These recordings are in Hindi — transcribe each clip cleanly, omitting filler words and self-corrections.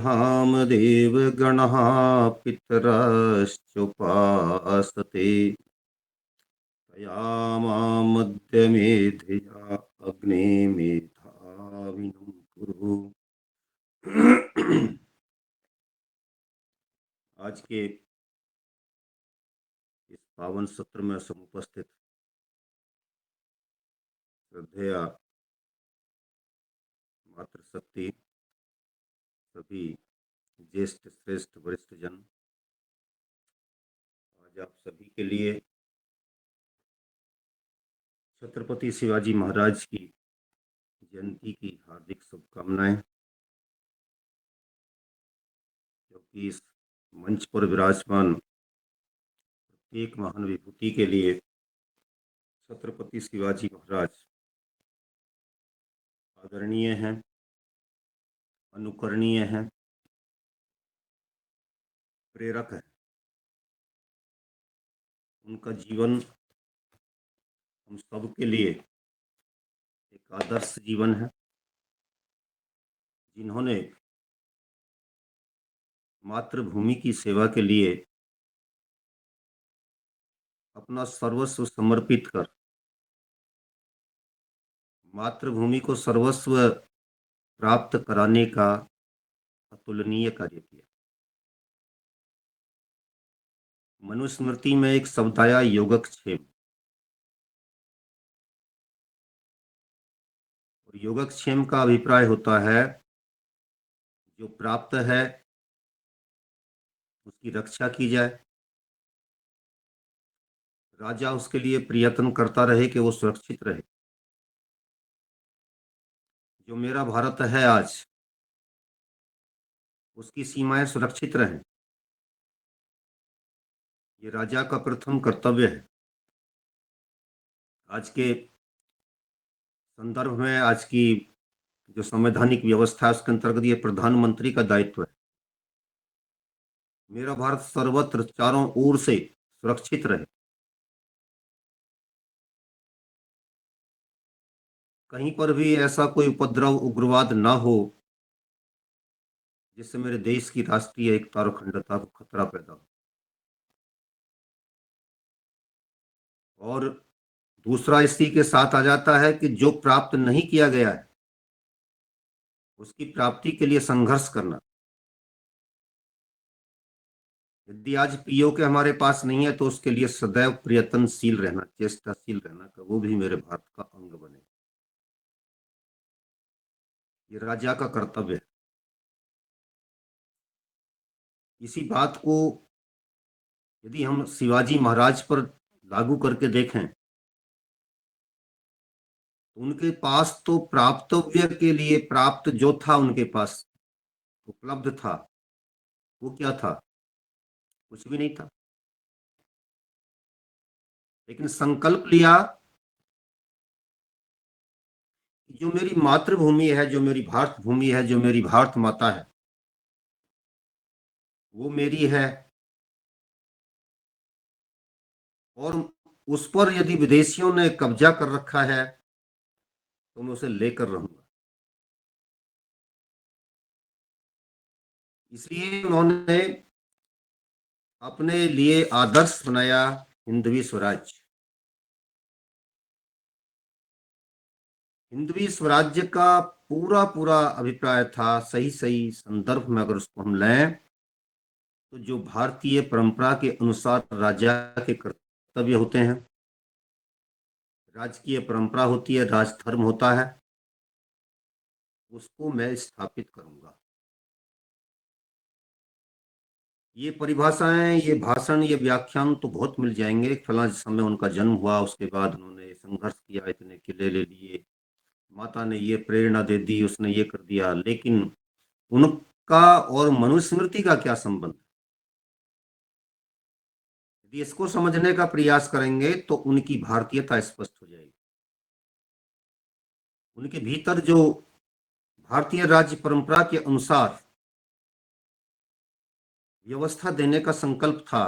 देवगणः पितरश्चोपासते तया धिया अग्ने मेधाविनं कुरु। आज के इस पावन सत्र में समुपस्थित श्रद्धेय मातृशक्ति सभी ज्येष्ठ श्रेष्ठ वरिष्ठ जन, आज आप सभी के लिए छत्रपति शिवाजी महाराज की जयंती की हार्दिक शुभकामनाएं। क्योंकि इस मंच पर विराजमान प्रत्येक महान विभूति के लिए छत्रपति शिवाजी महाराज आदरणीय हैं, अनुकरणीय हैं, प्रेरक है। उनका जीवन हम सब के लिए एक आदर्श जीवन है। जिन्होंने मातृभूमि की सेवा के लिए अपना सर्वस्व समर्पित कर मातृभूमि को सर्वस्व प्राप्त कराने का अतुलनीय कार्य किया। मनुस्मृति में एक शब्द आया, योगक्षेम। और योगक्षेम का अभिप्राय होता है जो प्राप्त है उसकी रक्षा की जाए, राजा उसके लिए प्रयत्न करता रहे कि वो सुरक्षित रहे। जो मेरा भारत है आज, उसकी सीमाएं सुरक्षित रहें, ये राजा का प्रथम कर्तव्य है। आज के संदर्भ में आज की जो संवैधानिक व्यवस्था है उसके अंतर्गत ये प्रधानमंत्री का दायित्व है। मेरा भारत सर्वत्र चारों ओर से सुरक्षित रहे, कहीं पर भी ऐसा कोई उपद्रव उग्रवाद ना हो जिससे मेरे देश की राष्ट्रीय एकता और अखंडता को खतरा पैदा हो। और दूसरा इसी के साथ आ जाता है कि जो प्राप्त नहीं किया गया है उसकी प्राप्ति के लिए संघर्ष करना। यदि आज पीओ के हमारे पास नहीं है तो उसके लिए सदैव प्रयत्नशील रहना, चेष्टाशील रहना कि वो भी मेरे भारत का अंग बने। ये राजा का कर्तव्य है। इसी बात को यदि हम शिवाजी महाराज पर लागू करके देखें तो उनके पास तो प्राप्तव्य के लिए प्राप्त जो था उनके पास उपलब्ध था, वो क्या था? कुछ भी नहीं था। लेकिन संकल्प लिया कि जो मेरी मातृभूमि है, जो मेरी भारत भूमि है, जो मेरी भारत माता है, वो मेरी है। और उस पर यदि विदेशियों ने कब्जा कर रखा है तो मैं उसे लेकर रहूंगा। इसलिए उन्होंने अपने लिए आदर्श बनाया हिंदवी स्वराज। हिंदवी स्वराज्य का पूरा पूरा अभिप्राय था, सही सही संदर्भ में अगर उसको हम लें तो जो भारतीय परंपरा के अनुसार राजा के कर्तव्य होते हैं, राजकीय परंपरा होती है, राजधर्म होता है, उसको मैं स्थापित करूंगा। ये परिभाषाएं, ये भाषण, ये व्याख्यान तो बहुत मिल जाएंगे। फला समय उनका जन्म हुआ, उसके बाद उन्होंने संघर्ष किया, इतने किले ले लिए, माता ने ये प्रेरणा दे दी, उसने ये कर दिया। लेकिन उनका और मनुस्मृति का क्या संबंध? यदि इसको समझने का प्रयास करेंगे तो उनकी भारतीयता स्पष्ट हो जाएगी। उनके भीतर जो भारतीय राज्य परंपरा के अनुसार व्यवस्था देने का संकल्प था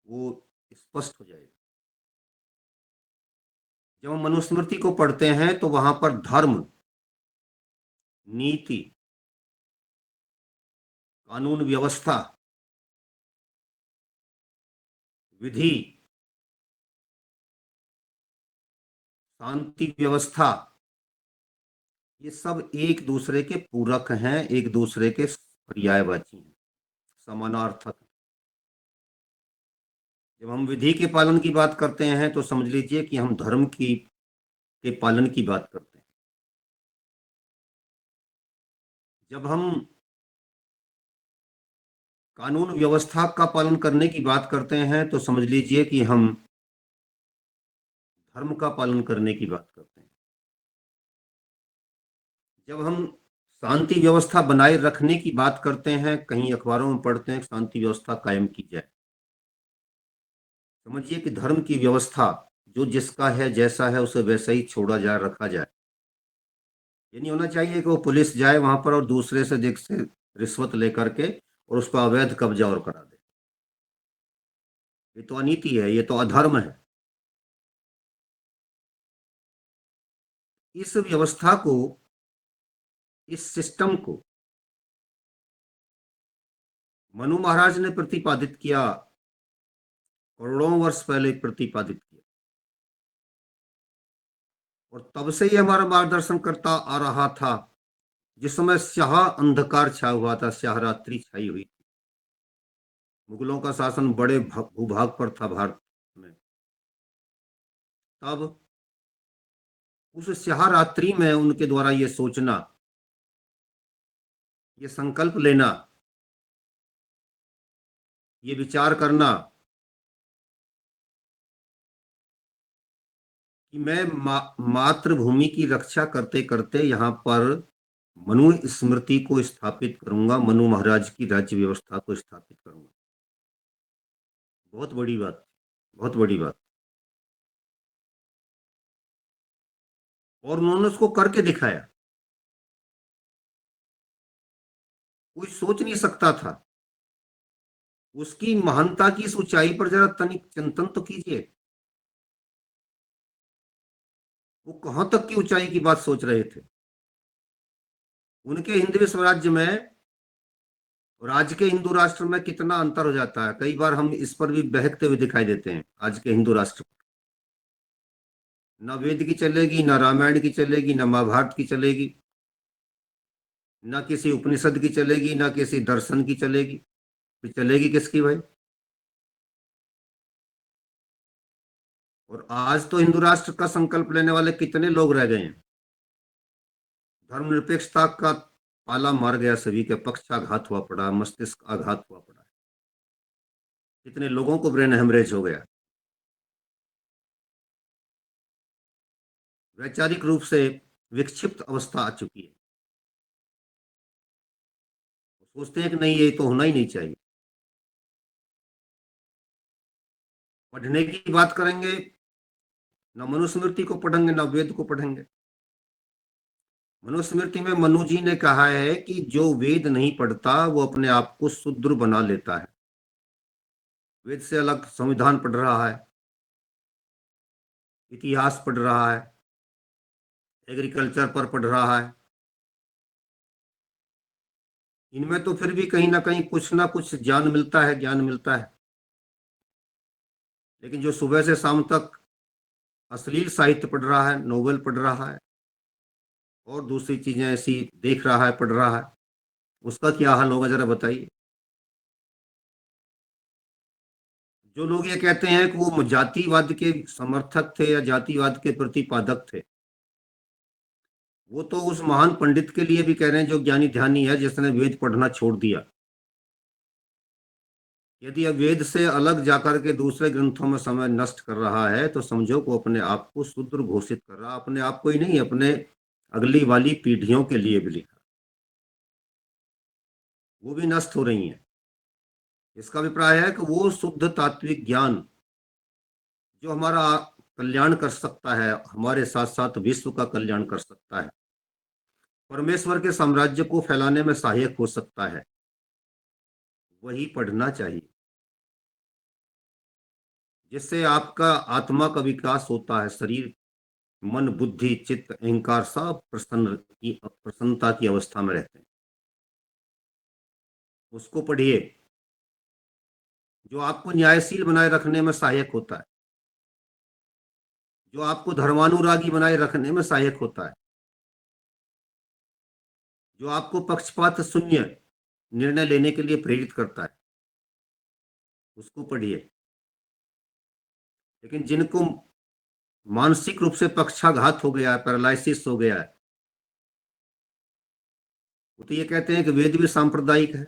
वो स्पष्ट हो जाएगा। जब हम मनुस्मृति को पढ़ते हैं तो वहां पर धर्म, नीति, कानून व्यवस्था, विधि, शांति व्यवस्था, ये सब एक दूसरे के पूरक हैं, एक दूसरे के पर्यायवाची हैं, समानार्थक। जब हम विधि के पालन की बात करते हैं तो समझ लीजिए कि हम धर्म की के पालन की बात करते हैं। जब हम कानून व्यवस्था का पालन करने की बात करते हैं तो समझ लीजिए कि हम धर्म का पालन करने की बात करते हैं। जब हम शांति व्यवस्था बनाए रखने की बात करते हैं, कहीं अखबारों में पढ़ते हैं शांति व्यवस्था कायम की जाए, समझिए कि धर्म की व्यवस्था जो जिसका है, जैसा है, उसे वैसा ही छोड़ा जाए, रखा जाए। ये नहीं होना चाहिए कि वो पुलिस जाए वहां पर और दूसरे से देख से रिश्वत लेकर के और उस पर अवैध कब्जा और करा दे। ये तो अनीति है, ये तो अधर्म है। इस व्यवस्था को, इस सिस्टम को मनु महाराज ने प्रतिपादित किया, करोड़ों वर्ष पहले प्रतिपादित किया, और तब से ही हमारा मार्गदर्शन करता आ रहा था। जिस समय स्याह अंधकार छाया हुआ था, स्याह रात्रि छाई हुई थी, मुगलों का शासन बड़े भूभाग पर था भारत में, तब उस स्याह रात्रि में उनके द्वारा ये सोचना, ये संकल्प लेना, ये विचार करना कि मैं मातृभूमि की रक्षा करते करते यहाँ पर मनु स्मृति को स्थापित करूंगा, मनु महाराज की राज्य व्यवस्था को स्थापित करूंगा। बहुत बड़ी बात, बहुत बड़ी बात। और उन्होंने उसको करके दिखाया। कोई सोच नहीं सकता था। उसकी महानता की इस ऊंचाई पर जरा तनिक चिंतन तो कीजिए। वो कहां तक की ऊंचाई की बात सोच रहे थे। उनके हिंदवी स्वराज्य में और आज के हिंदू राष्ट्र में कितना अंतर हो जाता है। कई बार हम इस पर भी बहकते हुए दिखाई देते हैं। आज के हिंदू राष्ट्र न वेद की चलेगी, न रामायण की चलेगी, न महाभारत की चलेगी, न किसी उपनिषद की चलेगी, न किसी दर्शन की चलेगी। फिर चलेगी किसकी भाई? और आज तो हिंदू राष्ट्र का संकल्प लेने वाले कितने लोग रह गए हैं। धर्मनिरपेक्षता का पाला मार गया, सभी के पक्षाघात हुआ पड़ा, मस्तिष्क आघात हुआ पड़ा, कितने लोगों को ब्रेन हेमरेज हो गया, वैचारिक रूप से विक्षिप्त अवस्था आ चुकी है। सोचते हैं कि नहीं, ये तो होना ही नहीं चाहिए। पढ़ने की बात करेंगे, न मनुस्मृति को पढ़ेंगे, न वेद को पढ़ेंगे। मनुस्मृति में मनु जी ने कहा है कि जो वेद नहीं पढ़ता वो अपने आप को शूद्र बना लेता है। वेद से अलग संविधान पढ़ रहा है, इतिहास पढ़ रहा है, एग्रीकल्चर पर पढ़ रहा है। इनमें तो फिर भी कहीं ना कहीं कुछ ना कुछ ज्ञान मिलता है, ज्ञान मिलता है। लेकिन जो सुबह से शाम तक अश्लील साहित्य पढ़ रहा है, नोवेल पढ़ रहा है और दूसरी चीजें ऐसी देख रहा है, पढ़ रहा है, उसका क्या हाल होगा जरा बताइए। जो लोग ये कहते हैं कि वो जातिवाद के समर्थक थे या जातिवाद के प्रतिपादक थे, वो तो उस महान पंडित के लिए भी कह रहे हैं जो ज्ञानी ध्यानी है, जिसने वेद पढ़ना छोड़ दिया। यदि अब वेद से अलग जाकर के दूसरे ग्रंथों में समय नष्ट कर रहा है तो समझो को अपने आप को शूद्र घोषित कर रहा। अपने आप को ही नहीं, अपने अगली वाली पीढ़ियों के लिए भी लिखा, वो भी नष्ट हो रही हैं। इसका अभिप्राय है कि वो शुद्ध तात्विक ज्ञान जो हमारा कल्याण कर सकता है, हमारे साथ साथ विश्व का कल्याण कर सकता है, परमेश्वर के साम्राज्य को फैलाने में सहायक हो सकता है, वही पढ़ना चाहिए, जिससे आपका आत्मा का विकास होता है। शरीर, मन, बुद्धि, चित्त, अहंकार सब प्रसन्नता की अवस्था में रहते हैं। उसको पढ़िए, जो आपको न्यायशील बनाए रखने में सहायक होता है, जो आपको धर्मानुरागी बनाए रखने में सहायक होता है, जो आपको पक्षपात शून्य निर्णय लेने के लिए प्रेरित करता है, उसको पढ़िए। लेकिन जिनको मानसिक रूप से पक्षाघात हो गया है, पैरालिसिस हो गया है, वो तो ये कहते हैं कि वेद भी सांप्रदायिक है।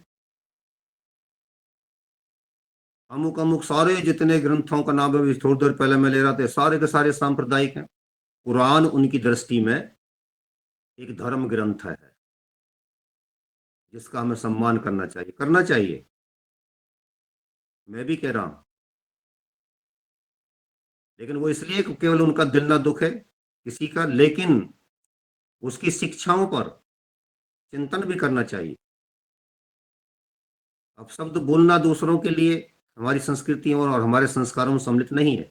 अमुक अमुक सारे जितने ग्रंथों का नाम अभी थोड़ी देर पहले मैं ले रहा था, सारे के सारे सांप्रदायिक हैं। कुरान उनकी दृष्टि में एक धर्म ग्रंथ है, जिसका हमें सम्मान करना चाहिए। मैं भी कह रहा हूं, लेकिन वो इसलिए कि केवल उनका दिल ना दुखे किसी का, लेकिन उसकी शिक्षाओं पर चिंतन भी करना चाहिए। अब शब्द बोलना दूसरों के लिए हमारी संस्कृति और हमारे संस्कारों में सम्मिलित नहीं है।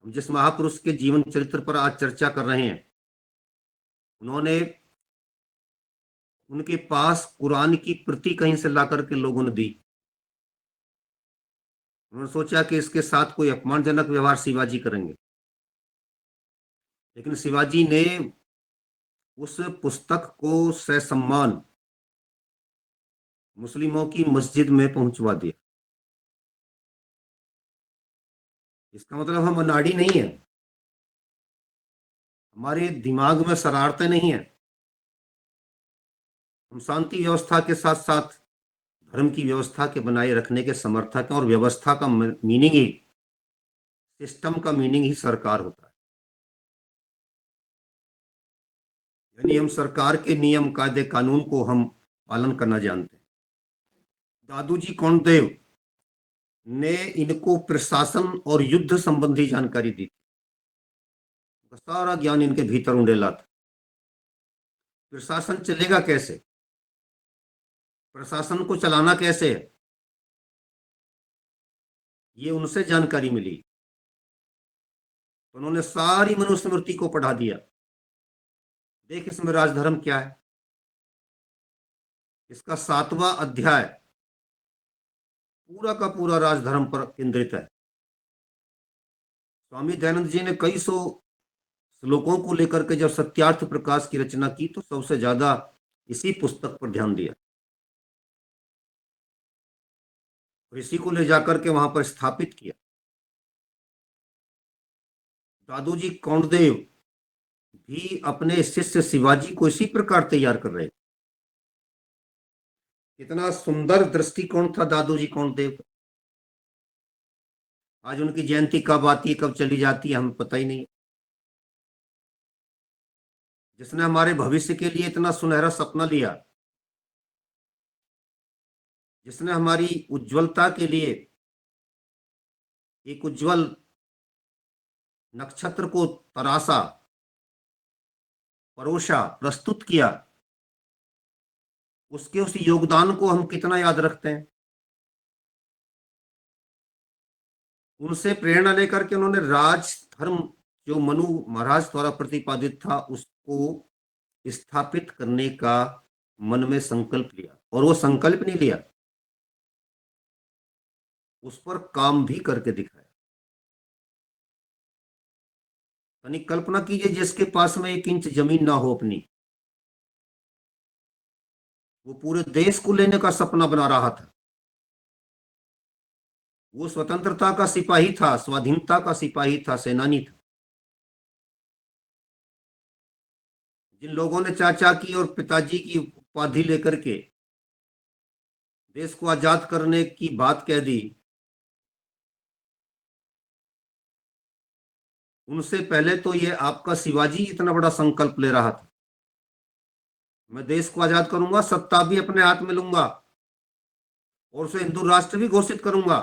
हम जिस महापुरुष के जीवन चरित्र पर आज चर्चा कर रहे हैं, उन्होंने उनके पास कुरान की प्रति कहीं से ला करके लोगों ने दी। उन्होंने सोचा कि इसके साथ कोई अपमानजनक व्यवहार शिवाजी करेंगे, लेकिन शिवाजी ने उस पुस्तक को ससम्मान मुस्लिमों की मस्जिद में पहुंचवा दिया। इसका मतलब हम अनाड़ी नहीं है, हमारे दिमाग में शरारतें नहीं है। हम शांति व्यवस्था के साथ साथ धर्म की व्यवस्था के बनाए रखने के समर्थक हैं, और व्यवस्था का मीनिंग ही, सिस्टम का मीनिंग ही सरकार होता है। यानी हम सरकार के नियम कायदे कानून को हम पालन करना जानते हैं। दादू जी कौंडदेव ने इनको प्रशासन और युद्ध संबंधी जानकारी दी थी। सारा ज्ञान इनके भीतर उंडेला था। प्रशासन चलेगा कैसे, प्रशासन को चलाना कैसे है, ये उनसे जानकारी मिली। उन्होंने सारी मनुस्मृति को पढ़ा दिया। देख इसमें राजधर्म क्या है। इसका 7वां अध्याय पूरा का पूरा राजधर्म पर केंद्रित है। स्वामी दयानंद जी ने कई सौ श्लोकों को लेकर के जब सत्यार्थ प्रकाश की रचना की, तो सबसे ज्यादा इसी पुस्तक पर ध्यान दिया और इसी को ले जाकर के वहां पर स्थापित किया। दादू जी कौंडदेव भी अपने शिष्य शिवाजी को इसी प्रकार तैयार कर रहे थे। इतना सुंदर दृष्टिकोण था दादू जी कौंडदेव का। आज उनकी जयंती कब आती है, कब चली जाती है, हमें पता ही नहीं। जिसने हमारे भविष्य के लिए इतना सुनहरा सपना लिया, जिसने हमारी उज्जवलता के लिए एक उज्जवल नक्षत्र को तराशा, परोसा, प्रस्तुत किया, उसके उस योगदान को हम कितना याद रखते हैं। उनसे प्रेरणा लेकर के उन्होंने राज धर्म जो मनु महाराज द्वारा प्रतिपादित था, उसको स्थापित करने का मन में संकल्प लिया। और वो संकल्प नहीं लिया, उस पर काम भी करके दिखाया। यानी कल्पना कीजिए, जिसके पास में 1 इंच जमीन ना हो अपनी, वो पूरे देश को लेने का सपना बना रहा था। वो स्वतंत्रता का सिपाही था, स्वाधीनता का सिपाही था, सेनानी था। जिन लोगों ने चाचा की और पिताजी की उपाधि लेकर के देश को आजाद करने की बात कह दी, उनसे पहले तो ये आपका शिवाजी इतना बड़ा संकल्प ले रहा था, मैं देश को आजाद करूंगा, सत्ता भी अपने हाथ में लूंगा और उसे हिंदू राष्ट्र भी घोषित करूंगा।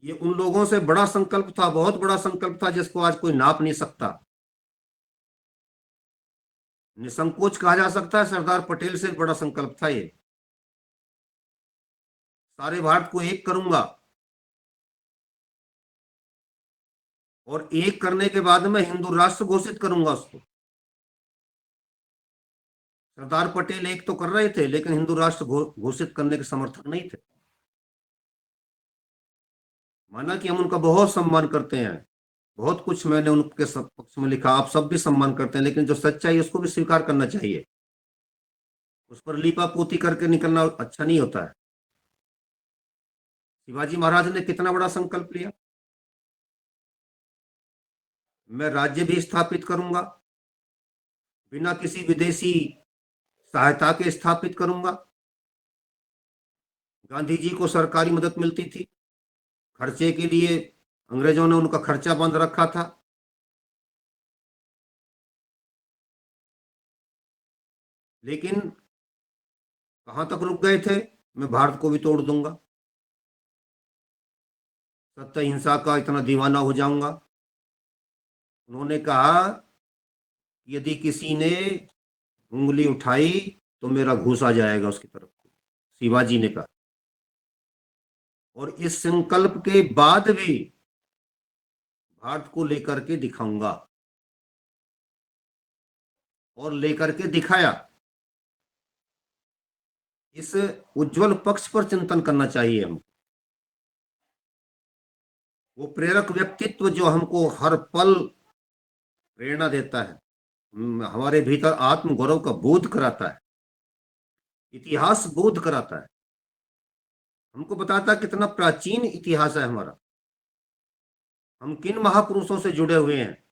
ये उन लोगों से बड़ा संकल्प था, बहुत बड़ा संकल्प था, जिसको आज कोई नाप नहीं सकता। निसंकोच कहा जा सकता है, सरदार पटेल से बड़ा संकल्प था ये। सारे भारत को एक करूंगा, और एक करने के बाद में हिंदू राष्ट्र घोषित करूंगा उसको। सरदार पटेल एक तो कर रहे थे, लेकिन हिंदू राष्ट्र घोषित करने के समर्थक नहीं थे। माना कि हम उनका बहुत सम्मान करते हैं, बहुत कुछ मैंने उनके पक्ष में लिखा, आप सब भी सम्मान करते हैं, लेकिन जो सच्चाई है उसको भी स्वीकार करना चाहिए। उस पर लीपा पोती करके निकलना अच्छा नहीं होता है। शिवाजी महाराज ने कितना बड़ा संकल्प लिया, मैं राज्य भी स्थापित करूंगा, बिना किसी विदेशी सहायता के स्थापित करूंगा। गांधी जी को सरकारी मदद मिलती थी, खर्चे के लिए अंग्रेजों ने उनका खर्चा बंद रखा था। लेकिन कहां तक रुक गए थे, मैं भारत को भी तोड़ दूंगा, सत्य हिंसा का इतना दीवाना हो जाऊंगा। उन्होंने कहा यदि किसी ने उंगली उठाई तो मेरा घूस आ जाएगा उसकी तरफ, शिवाजी ने कहा। और इस संकल्प के बाद भी भारत को लेकर के दिखाऊंगा, और लेकर के दिखाया। इस उज्जवल पक्ष पर चिंतन करना चाहिए हम। वो प्रेरक व्यक्तित्व जो हमको हर पल प्रेरणा देता है, हमारे भीतर आत्मगौरव का बोध कराता है, इतिहास बोध कराता है, हमको बताता है कितना प्राचीन इतिहास है हमारा, हम किन महापुरुषों से जुड़े हुए हैं।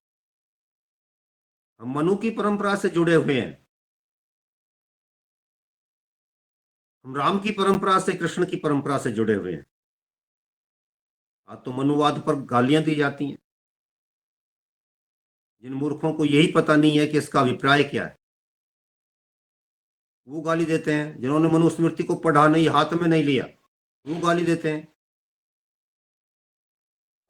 हम मनु की परंपरा से जुड़े हुए हैं, हम राम की परंपरा से, कृष्ण की परंपरा से जुड़े हुए हैं। आज तो मनुवाद पर गालियां दी जाती हैं, जिन मूर्खों को यही पता नहीं है कि इसका अभिप्राय क्या है, वो गाली देते हैं। जिन्होंने मनुस्मृति को पढ़ा नहीं, हाथ में नहीं लिया, वो गाली देते हैं।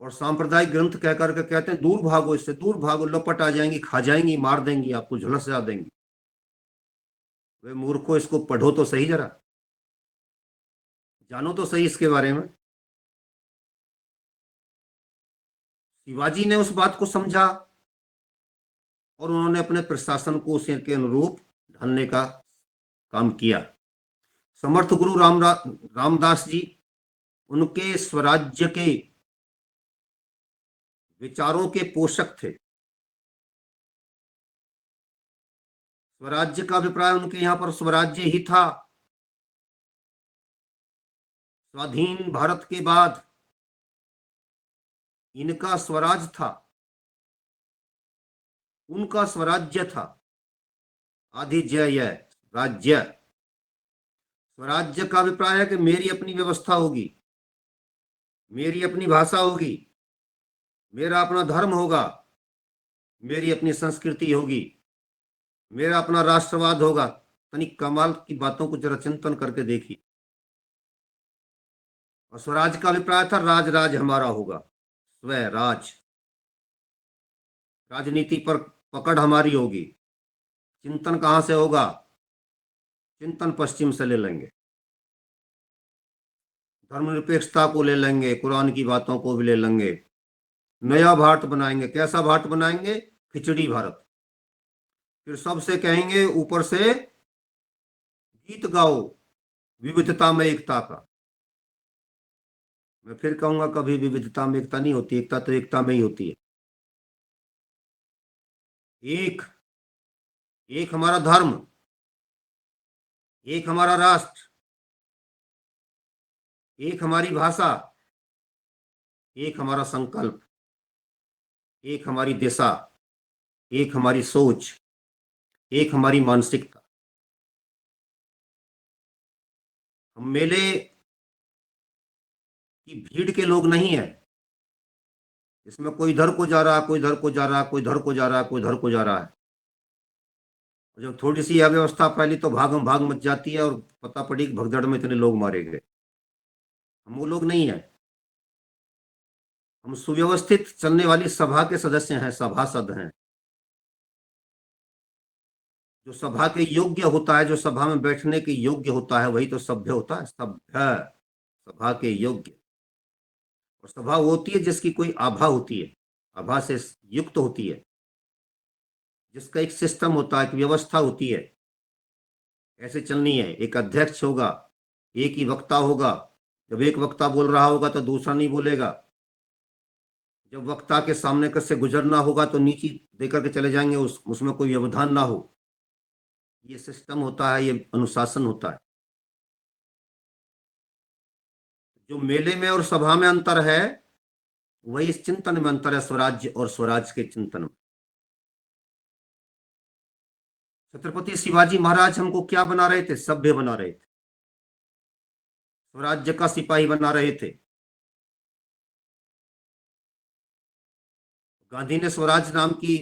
और सांप्रदायिक ग्रंथ कह करके कहते हैं दूर भागो, इससे दूर भागो, लपट आ जाएंगी, खा जाएंगी, मार देंगी, आपको झुलस जा देंगी। वे मूर्खों, इसको पढ़ो तो सही, जरा जानो तो सही इसके बारे में। शिवाजी ने उस बात को समझा और उन्होंने अपने प्रशासन को उसी के अनुरूप ढालने का काम किया। समर्थ गुरु रामदास जी उनके स्वराज्य के विचारों के पोषक थे। स्वराज्य का अभिप्राय उनके यहां पर स्वराज्य ही था। स्वाधीन भारत के बाद इनका स्वराज था, उनका स्वराज्य था। आधिजय राज्य, स्वराज्य का अभिप्राय है कि मेरी अपनी व्यवस्था होगी, मेरी अपनी भाषा होगी, मेरा अपना धर्म होगा, मेरी अपनी संस्कृति होगी, मेरा अपना राष्ट्रवाद होगा। तनिक कमाल की बातों को जरा चिंतन करके देखिए। और स्वराज का अभिप्राय था राज, राज हमारा होगा, स्वराज, राजनीति पर पकड़ हमारी होगी। चिंतन कहां से होगा? चिंतन पश्चिम से ले लेंगे, धर्मनिरपेक्षता को ले लेंगे, कुरान की बातों को भी ले लेंगे, नया भारत बनाएंगे। कैसा भारत बनाएंगे? खिचड़ी भारत। फिर सबसे कहेंगे ऊपर से गीत गाओ विविधता में एकता का। मैं फिर कहूंगा कभी विविधता में एकता नहीं होती, एकता तो एकता में ही होती है। एक एक हमारा धर्म, एक हमारा राष्ट्र, एक हमारी भाषा, एक हमारा संकल्प, एक हमारी दिशा, एक हमारी सोच, एक हमारी मानसिकता। हम मेले की भीड़ के लोग नहीं है, इसमें कोई इधर को जा रहा, कोई इधर को जा रहा, कोई इधर को जा रहा, कोई इधर को जा रहा है। जब थोड़ी सी अव्यवस्था फैली तो भागम भाग मच जाती है और पता पड़ी कि भगदड़ में इतने लोग मारे गए। हम वो लोग नहीं है, हम सुव्यवस्थित चलने वाली सभा के सदस्य हैं, सभासद हैं। जो सभा के योग्य होता है, जो सभा में बैठने के योग्य होता है, वही तो सभ्य होता है। सभ्य, सभा के योग्य। और सभा वो होती है जिसकी कोई आभा होती है, आभा से युक्त होती है, जिसका एक सिस्टम होता है, एक व्यवस्था होती है, ऐसे चलनी है। एक अध्यक्ष होगा, एक ही वक्ता होगा। जब एक वक्ता बोल रहा होगा तो दूसरा नहीं बोलेगा। जब वक्ता के सामने से गुजरना होगा तो नीचे देकर के चले जाएंगे, उसमें कोई व्यवधान ना हो। ये सिस्टम होता है, ये अनुशासन होता है। जो मेले में और सभा में अंतर है, वही इस चिंतन में अंतर है, स्वराज्य और स्वराज के चिंतन में। छत्रपति शिवाजी महाराज हमको क्या बना रहे थे? सभ्य बना रहे थे, स्वराज्य का सिपाही बना रहे थे। गांधी ने स्वराज नाम की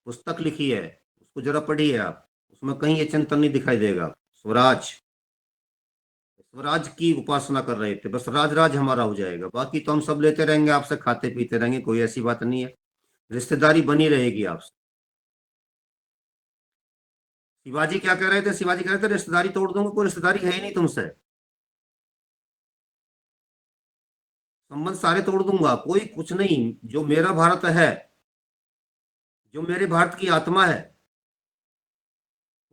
पुस्तक लिखी है, उसको जरा पढ़िए आप। उसमें कहीं ये चिंतन नहीं दिखाई देगा। स्वराज, स्वराज की उपासना कर रहे थे, बस राज राज हमारा हो जाएगा, बाकी तो हम सब लेते रहेंगे, आपसे खाते पीते रहेंगे, कोई ऐसी बात नहीं है, रिश्तेदारी बनी रहेगी आपसे। शिवाजी क्या कह रहे थे? शिवाजी कह रहे थे रिश्तेदारी तोड़ दूंगा, कोई रिश्तेदारी है ही नहीं तुमसे, संबंध सारे तोड़ दूंगा, कोई कुछ नहीं। जो मेरा भारत है, जो मेरे भारत की आत्मा है,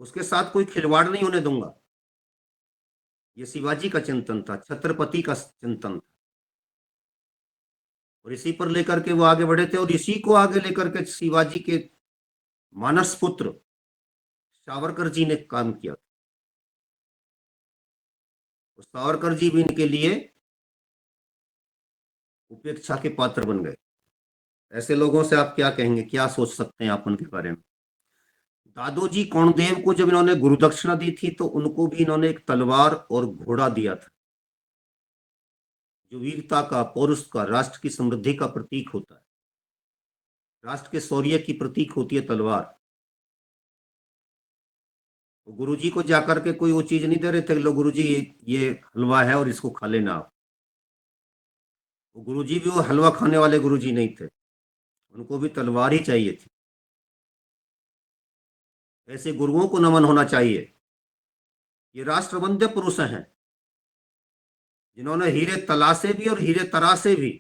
उसके साथ कोई खिलवाड़ नहीं होने दूंगा। ये शिवाजी का चिंतन था, छत्रपति का चिंतन था, और इसी पर लेकर के वो आगे बढ़े थे। और इसी को आगे लेकर के शिवाजी के मानस पुत्र सावरकर जी ने काम किया। सावरकर जी भी इनके लिए उपेक्षा के पात्र बन गए। ऐसे लोगों से आप क्या कहेंगे, क्या सोच सकते हैं आप उनके बारे में? दादोजी कोंडदेव को जब इन्होंने गुरु दक्षिणा दी थी, तो उनको भी इन्होंने एक तलवार और घोड़ा दिया था, जो वीरता का, पौरुष का, राष्ट्र की समृद्धि का प्रतीक होता है। राष्ट्र के शौर्य की प्रतीक होती है तलवार। तो गुरुजी को जाकर के कोई वो चीज नहीं दे रहे थे, लो गुरुजी ये हलवा है और इसको खा लेना आप। वो गुरुजी भी वो हलवा खाने वाले गुरुजी नहीं थे, उनको भी तलवार ही चाहिए थी। ऐसे गुरुओं को नमन होना चाहिए। ये राष्ट्रवंद्य पुरुष हैं, जिन्होंने हीरे तलाशे भी और हीरे तराशे भी।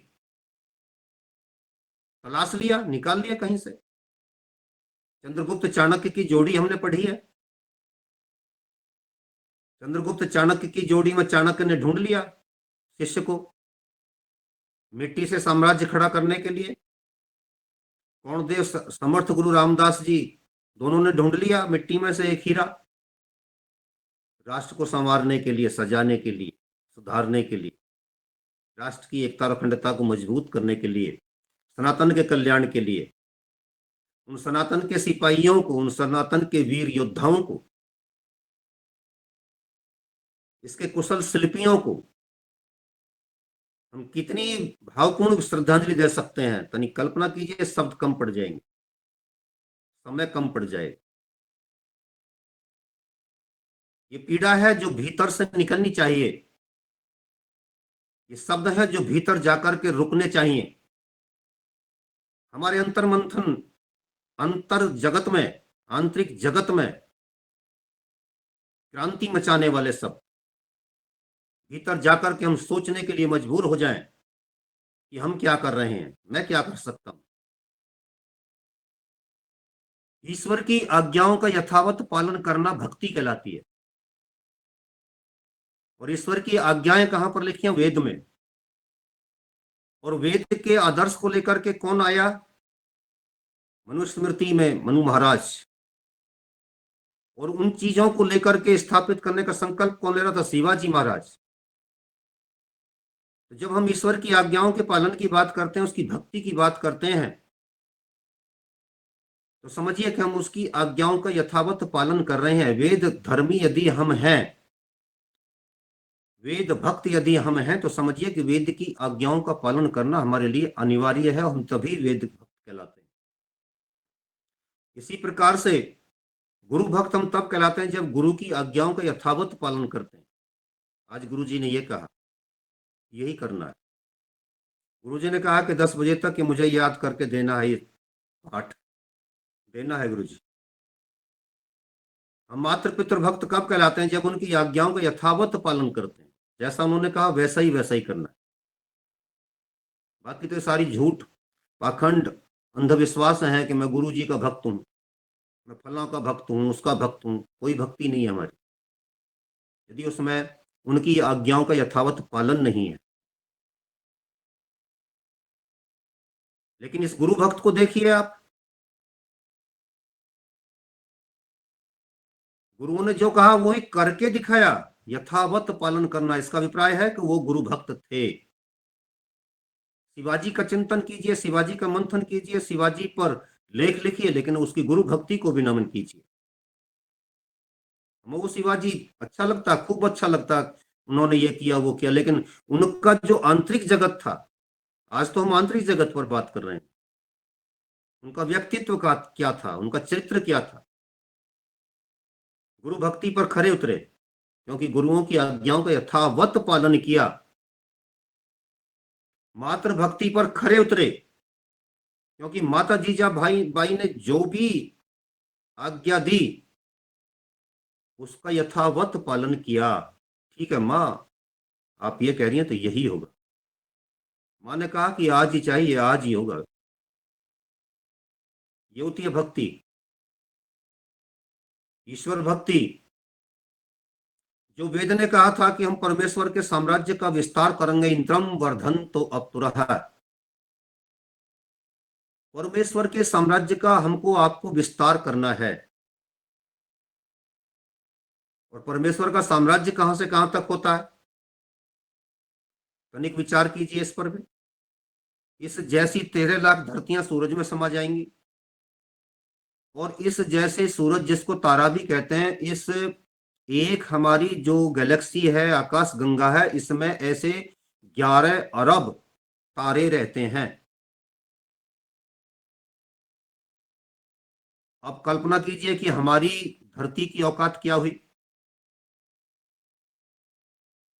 तलाश लिया, निकाल लिया कहीं से। चंद्रगुप्त चाणक्य की जोड़ी हमने पढ़ी है। चंद्रगुप्त चाणक्य की जोड़ी में चाणक्य ने ढूंढ लिया शिष्य को, मिट्टी से साम्राज्य खड़ा करने के लिए। कौणदेव समर्थ गुरु रामदास जी, दोनों ने ढूंढ लिया मिट्टी में से एक हीरा, राष्ट्र को संवारने के लिए, सजाने के लिए, सुधारने के लिए, राष्ट्र की एकता और अखंडता को मजबूत करने के लिए, सनातन के कल्याण के लिए। उन सनातन के सिपाहियों को, उन सनातन के वीर योद्धाओं को, इसके कुशल शिल्पियों को हम कितनी भावपूर्ण श्रद्धांजलि दे सकते हैं? तनी कल्पना कीजिए, शब्द कम पड़ जाएंगे, समय कम पड़ जाएगा। ये पीड़ा है जो भीतर से निकलनी चाहिए। ये शब्द है जो भीतर जाकर के रुकने चाहिए। हमारे अंतर मंथन, अंतर जगत में, आंतरिक जगत में क्रांति मचाने वाले शब्द, भीतर जाकर के हम सोचने के लिए मजबूर हो जाएं कि हम क्या कर रहे हैं, मैं क्या कर सकता हूं। ईश्वर की आज्ञाओं का यथावत पालन करना भक्ति कहलाती है। और ईश्वर की आज्ञाएं कहां पर लिखी हैं? वेद में। और वेद के आदर्श को लेकर के कौन आया? मनुस्मृति में मनु महाराज। और उन चीजों को लेकर के स्थापित करने का संकल्प कौन ले रहा था? शिवाजी महाराज। तो जब हम ईश्वर की आज्ञाओं के पालन की बात करते हैं, उसकी भक्ति की बात करते हैं, तो समझिए कि हम उसकी आज्ञाओं का यथावत पालन कर रहे हैं। वेद धर्मी यदि हम हैं, वेद भक्त यदि हम हैं, तो समझिए कि वेद की आज्ञाओं का पालन करना हमारे लिए अनिवार्य है, और हम तभी वेद भक्त कहलाते हैं। इसी प्रकार से गुरु भक्त हम तब कहलाते हैं जब गुरु की आज्ञाओं का यथावत पालन करते हैं। आज गुरु जी ने यह कहा, यही करना है। गुरु जी ने कहा कि 10 बजे तक कि मुझे याद करके देना है, ये पाठ देना है गुरु जी। हम मातृ पितृ भक्त कब कहलाते हैं? जब उनकी आज्ञाओं का यथावत पालन करते हैं, जैसा उन्होंने कहा वैसा ही करना है। बाकी तो सारी झूठ, पाखंड, अंधविश्वास है कि मैं गुरु जी का भक्त हूं, मैं फला का भक्त हूं, उसका भक्त हूं। कोई भक्ति नहीं है हमारी। यदि उसमें उनकी आज्ञाओं का यथावत पालन नहीं है। लेकिन इस गुरु भक्त को देखिए आप, गुरुओं ने जो कहा वही करके दिखाया, यथावत पालन करना, इसका अभिप्राय है कि वो गुरु भक्त थे। शिवाजी का चिंतन कीजिए, शिवाजी का मंथन कीजिए, शिवाजी पर लेख लिखिए, लेकिन उसकी गुरु भक्ति को भी नमन कीजिए। हमें वो शिवाजी अच्छा लगता, खूब अच्छा लगता, उन्होंने ये किया वो किया, लेकिन उनका जो आंतरिक जगत था, आज तो हम आंतरिक जगत पर बात कर रहे हैं, उनका व्यक्तित्व का क्या था, उनका चरित्र क्या था। गुरु भक्ति पर खरे उतरे, क्योंकि गुरुओं की आज्ञाओं का यथावत पालन किया। मात्र भक्ति पर खरे उतरे, क्योंकि माता जीजा भाई बाई ने जो भी आज्ञा दी उसका यथावत पालन किया। ठीक है माँ, आप ये कह रही हैं तो यही होगा। माँ ने कहा कि आज ही चाहिए, आज ही होगा। ये होती है भक्ति, ईश्वर भक्ति। जो वेद ने कहा था कि हम परमेश्वर के साम्राज्य का विस्तार करेंगे, इंद्रम वर्धन तो अपतुरः, परमेश्वर के साम्राज्य का हमको आपको विस्तार करना है। और परमेश्वर का साम्राज्य कहां से कहां तक होता है, तनिक विचार कीजिए इस पर भी। इस जैसी 13 लाख धरतियां सूरज में समा जाएंगी, और इस जैसे सूरज जिसको तारा भी कहते हैं, इस एक हमारी जो गैलेक्सी है, आकाश गंगा है, इसमें ऐसे 11 अरब तारे रहते हैं। अब कल्पना कीजिए कि हमारी धरती की औकात क्या हुई।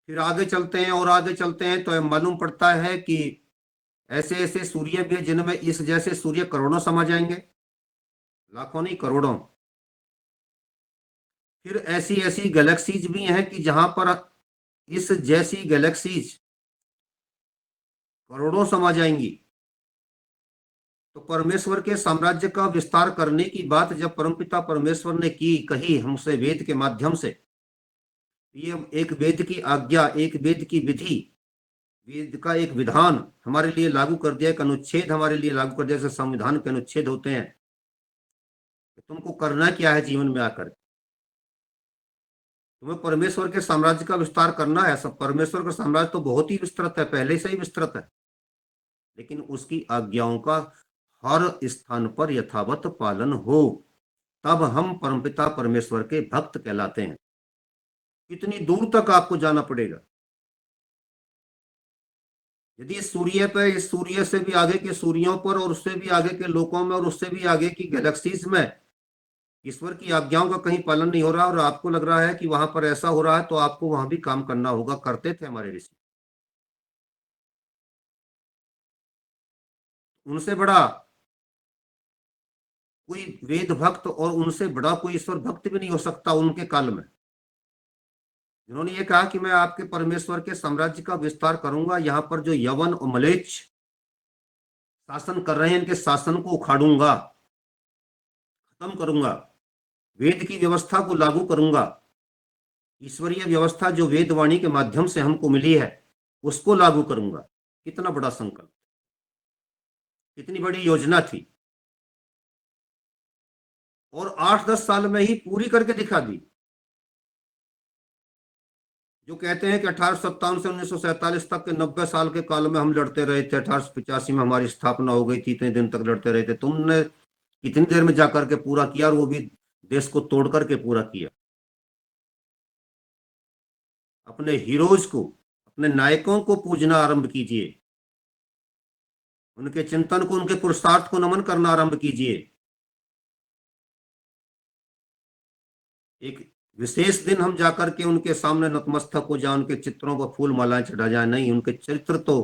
फिर आगे चलते हैं और आगे चलते हैं तो मालूम पड़ता है कि ऐसे ऐसे सूर्य भी हैं जिनमें इस जैसे सूर्य करोड़ों समा जाएंगे, लाखों नहीं करोड़ों। फिर ऐसी ऐसी गैलेक्सीज भी हैं कि जहां पर इस जैसी गैलेक्सीज करोड़ों समा जाएंगी। तो परमेश्वर के साम्राज्य का विस्तार करने की बात जब परमपिता परमेश्वर ने की, कही हमसे वेद के माध्यम से, ये एक वेद की आज्ञा, एक वेद की विधि, वेद का एक विधान हमारे लिए लागू कर दिया, एक अनुच्छेद हमारे लिए लागू कर दिया, जैसे संविधान के अनुच्छेद होते हैं। तुमको करना क्या है जीवन में आकर, तुम्हें परमेश्वर के साम्राज्य का विस्तार करना है। सब परमेश्वर का साम्राज्य तो बहुत ही विस्तृत है, पहले से ही विस्तृत है, लेकिन उसकी आज्ञाओं का हर स्थान पर यथावत पालन हो, तब हम परमपिता परमेश्वर के भक्त कहलाते हैं। कितनी दूर तक आपको जाना पड़ेगा। यदि इस सूर्य पे, इस सूर्य से भी आगे के सूर्यों पर, और उससे भी आगे के लोकों में, और उससे भी आगे की गैलेक्सीज में ईश्वर की आज्ञाओं का कहीं पालन नहीं हो रहा, और आपको लग रहा है कि वहां पर ऐसा हो रहा है, तो आपको वहां भी काम करना होगा। करते थे हमारे ऋषि। उनसे बड़ा कोई वेद भक्त और उनसे बड़ा कोई ईश्वर भक्त भी नहीं हो सकता उनके काल में, जिन्होंने ये कहा कि मैं आपके परमेश्वर के साम्राज्य का विस्तार करूंगा। यहाँ पर जो यवन और मलेच्छ शासन कर रहे हैं, इनके शासन को उखाड़ूंगा, खत्म करूंगा, वेद की व्यवस्था को लागू करूंगा, ईश्वरीय व्यवस्था जो वेदवाणी के माध्यम से हमको मिली है उसको लागू करूंगा। कितना बड़ा संकल्प, कितनी बड़ी योजना थी, और 8-10 साल में ही पूरी करके दिखा दी। जो कहते हैं कि 1857 से 1947 तक के 90 साल के काल में हम लड़ते रहे थे, 1885 में हमारी स्थापना हो गई थी, इतने दिन तक लड़ते रहे थे, तुमने कितनी देर में जाकर के पूरा किया, और वो भी देश को तोड़ करके पूरा किया। अपने हीरोज को, अपने नायकों को पूजना आरंभ कीजिए, उनके चिंतन को, उनके पुरुषार्थ को नमन करना आरंभ कीजिए। एक विशेष दिन हम जाकर के उनके सामने नतमस्तक हो जाए, उनके चित्रों को फूल मालाएं चढ़ा जाए, नहीं, उनके चरित्र तो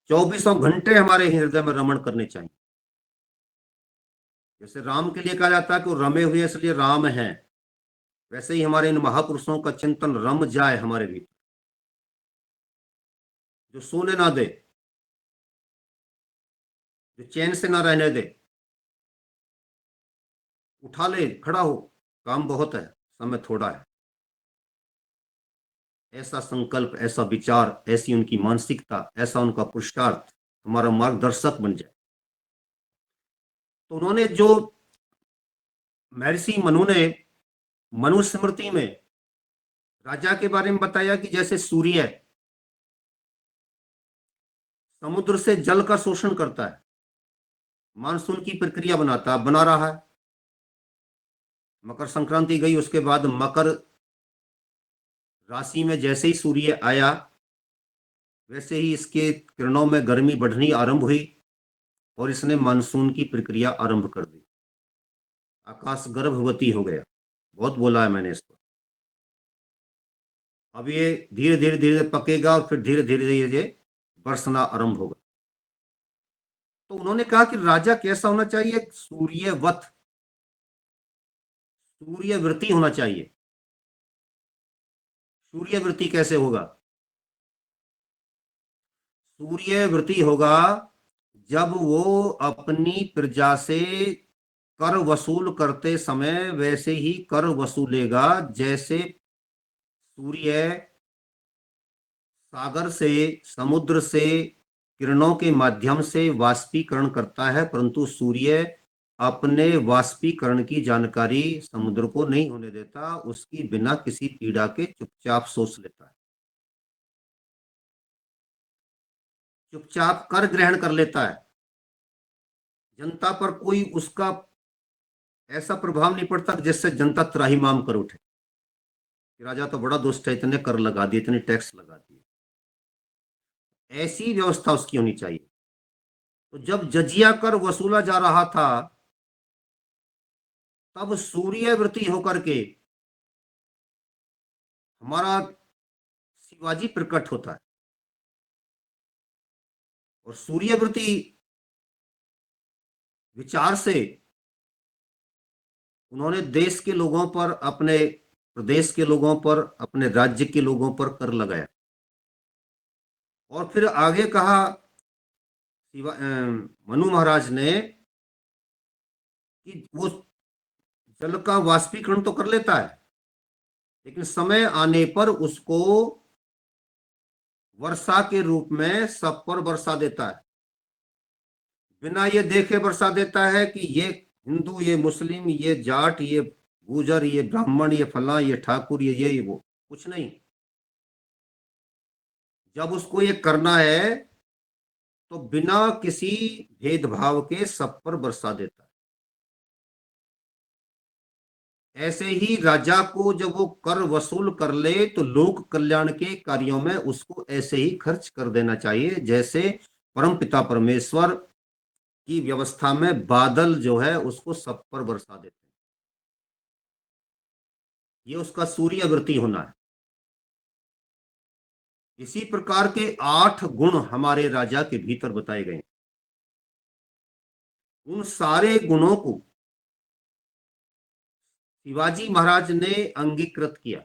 24 घंटे हमारे हृदय में रमण करने चाहिए। जैसे राम के लिए कहा जाता है कि वो रमे हुए इसलिए राम हैं, वैसे ही हमारे इन महापुरुषों का चिंतन रम जाए हमारे भीतर, जो सोने ना दे, जो चैन से ना रहने दे। उठा ले, खड़ा हो, काम बहुत है, समय थोड़ा है। ऐसा संकल्प, ऐसा विचार, ऐसी उनकी मानसिकता, ऐसा उनका पुरुषार्थ हमारा मार्गदर्शक बन जाए। तो उन्होंने जो महर्षि मनु ने मनुस्मृति में राजा के बारे में बताया कि जैसे सूर्य समुद्र से जल का शोषण करता है, मानसून की प्रक्रिया बना रहा है। मकर संक्रांति गई, उसके बाद मकर राशि में जैसे ही सूर्य आया, वैसे ही इसके किरणों में गर्मी बढ़नी आरंभ हुई और इसने मानसून की प्रक्रिया आरंभ कर दी। आकाश गर्भवती हो गया। बहुत बोला है मैंने इसको। अब ये धीरे धीरे धीरे पकेगा और फिर धीरे धीरे ये बरसना आरंभ होगा। तो उन्होंने कहा कि राजा कैसा होना चाहिए? सूर्यवत, सूर्यवृत्ति होना चाहिए। सूर्यवृत्ति कैसे होगा? सूर्यवृत्ति होगा जब वो अपनी प्रजा से कर वसूल करते समय वैसे ही कर वसूलेगा जैसे सूर्य सागर से, समुद्र से किरणों के माध्यम से वाष्पीकरण करता है, परंतु सूर्य अपने वाष्पीकरण की जानकारी समुद्र को नहीं होने देता, उसकी बिना किसी पीड़ा के चुपचाप सोच लेता है, चुपचाप कर ग्रहण कर लेता है। जनता पर कोई उसका ऐसा प्रभाव नहीं पड़ता जिससे जनता त्राहिमाम कर उठे कि राजा तो बड़ा दुष्ट है, इतने कर लगा दिए, इतने टैक्स लगा दिए। ऐसी व्यवस्था उसकी होनी चाहिए। तो जब जजिया कर वसूला जा रहा था, तब सूर्यवृत्ति होकर के हमारा शिवाजी प्रकट होता है और सूर्यवृत्ति विचार से उन्होंने देश के लोगों पर, अपने प्रदेश के लोगों पर, अपने राज्य के लोगों पर कर लगाया। और फिर आगे कहा मनु महाराज ने कि वो जल का वाष्पीकरण तो कर लेता है, लेकिन समय आने पर उसको वर्षा के रूप में सब पर बरसा देता है। बिना ये देखे बरसा देता है कि ये हिंदू, ये मुस्लिम, ये जाट, ये गुजर, ये ब्राह्मण, ये फला, ये ठाकुर, ये वो, कुछ नहीं। जब उसको ये करना है तो बिना किसी भेदभाव के सब पर बरसा देता है। ऐसे ही राजा को जब वो कर वसूल कर ले तो लोक कल्याण के कार्यों में उसको ऐसे ही खर्च कर देना चाहिए जैसे परमपिता परमेश्वर की व्यवस्था में बादल जो है उसको सब पर बरसा देते हैं। ये उसका सूर्यवृत्ति होना है। इसी प्रकार के 8 गुण हमारे राजा के भीतर बताए गए। उन सारे गुणों को शिवाजी महाराज ने अंगीकृत किया,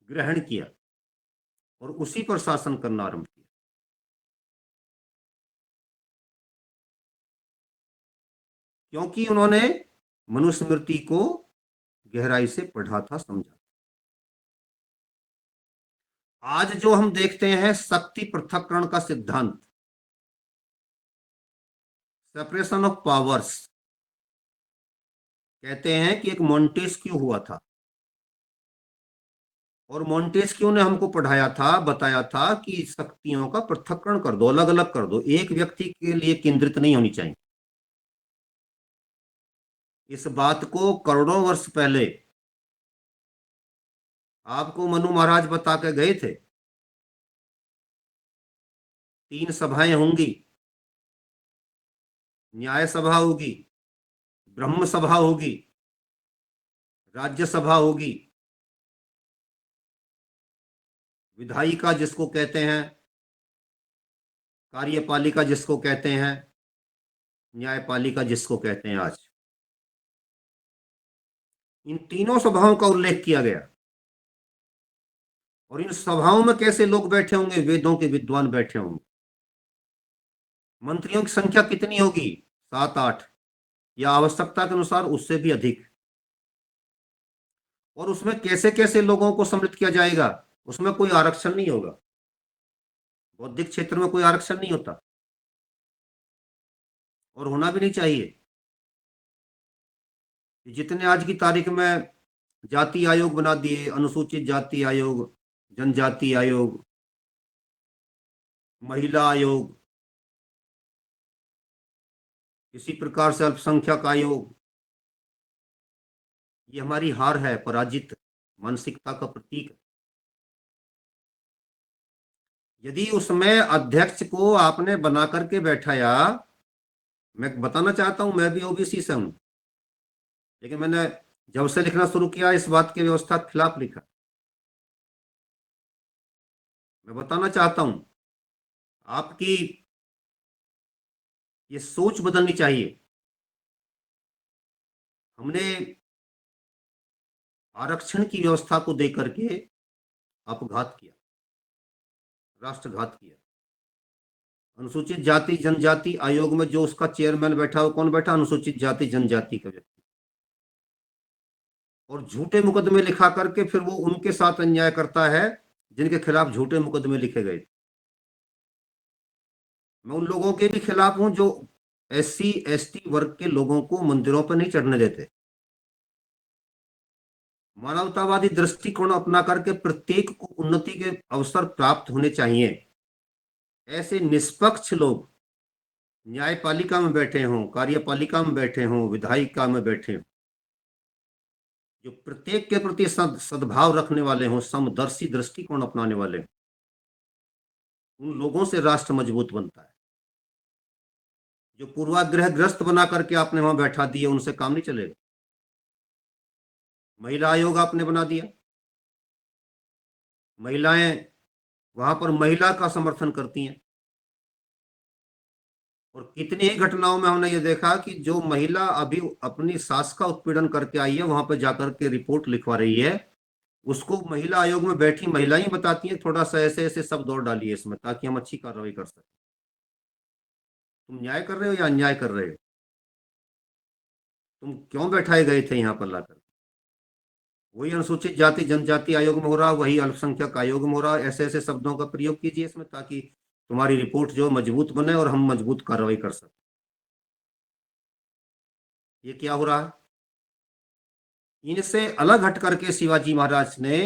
ग्रहण किया और उसी पर शासन करना आरंभ किया। क्योंकि उन्होंने मनुस्मृति को गहराई से पढ़ा था, समझा। आज जो हम देखते हैं शक्ति पृथक्करण का सिद्धांत, सेपरेशन ऑफ पावर्स, कहते हैं कि एक मॉन्टेस्क्यू हुआ था और मॉन्टेस्क्यू ने हमको पढ़ाया था, बताया था कि शक्तियों का पृथक्करण कर दो, अलग अलग कर दो, एक व्यक्ति के लिए केंद्रित नहीं होनी चाहिए। इस बात को करोड़ों वर्ष पहले आपको मनु महाराज बता के गए थे। 3 सभाएं होंगी, न्याय सभा होगी, ब्रह्म सभा होगी, राज्य सभा होगी, विधायिका जिसको कहते हैं, कार्यपालिका जिसको कहते हैं, न्यायपालिका जिसको कहते हैं। आज इन तीनों सभाओं का उल्लेख किया गया और इन सभाओं में कैसे लोग बैठे होंगे? वेदों के विद्वान बैठे होंगे। मंत्रियों की संख्या कितनी होगी? 7-8, या आवश्यकता के अनुसार उससे भी अधिक। और उसमें कैसे कैसे लोगों को सम्मिलित किया जाएगा? उसमें कोई आरक्षण नहीं होगा। बौद्धिक क्षेत्र में कोई आरक्षण नहीं होता और होना भी नहीं चाहिए। जितने आज की तारीख में जाति आयोग बना दिए, अनुसूचित जाति आयोग, जनजाति आयोग, महिला आयोग, इसी प्रकार से अल्पसंख्यक आयोग, ये हमारी हार है, पराजित मानसिकता का प्रतीक है। यदि उसमें अध्यक्ष को आपने बना करके बैठाया, मैं बताना चाहता हूं मैं भी ओबीसी से हूं, लेकिन मैंने जब से लिखना शुरू किया इस बात की व्यवस्था के खिलाफ लिखा। मैं बताना चाहता हूं आपकी ये सोच बदलनी चाहिए। हमने आरक्षण की व्यवस्था को देकर के अपघात किया, राष्ट्रघात किया। अनुसूचित जाति जनजाति आयोग में जो उसका चेयरमैन बैठा, वो कौन बैठा? अनुसूचित जाति जनजाति का व्यक्ति। और झूठे मुकदमे लिखा करके फिर वो उनके साथ अन्याय करता है जिनके खिलाफ झूठे मुकदमे लिखे गए। मैं उन लोगों के भी खिलाफ हूं जो SC ST वर्ग के लोगों को मंदिरों पर नहीं चढ़ने देते। मानवतावादी दृष्टिकोण अपना करके प्रत्येक को उन्नति के अवसर प्राप्त होने चाहिए। ऐसे निष्पक्ष लोग न्यायपालिका में बैठे हों, कार्यपालिका में बैठे हों, विधायिका में बैठे हों, जो प्रत्येक के प्रति सद्भाव रखने वाले हों, समदर्शी दृष्टिकोण अपनाने वाले हों, उन लोगों से राष्ट्र मजबूत बनता है। जो पूर्वाग्रहग्रस्त बना करके आपने वहां बैठा दिए, उनसे काम नहीं चलेगा। महिला आयोग आपने बना दिया, महिलाएं वहां पर महिला का समर्थन करती हैं, और कितनी ही घटनाओं में हमने ये देखा कि जो महिला अभी अपनी सास का उत्पीड़न करके आई है, वहां पर जाकर के रिपोर्ट लिखवा रही है, उसको महिला आयोग में बैठी महिलाएं बताती हैं थोड़ा सा ऐसे ऐसे सब दौड़ डालिए इसमें ताकि हम अच्छी कार्रवाई कर सकें। तुम न्याय कर रहे हो या अन्याय कर रहे हो? तुम क्यों बैठाए गए थे यहाँ पर लाकर? वही अनुसूचित जाति जनजाति आयोग में हो रहा, वही अल्पसंख्यक आयोग में हो रहा। ऐसे ऐसे शब्दों का प्रयोग कीजिए इसमें ताकि तुम्हारी रिपोर्ट जो मजबूत बने और हम मजबूत कार्रवाई कर सकें। ये क्या हो रहा है? इनसे अलग हट करके शिवाजी महाराज ने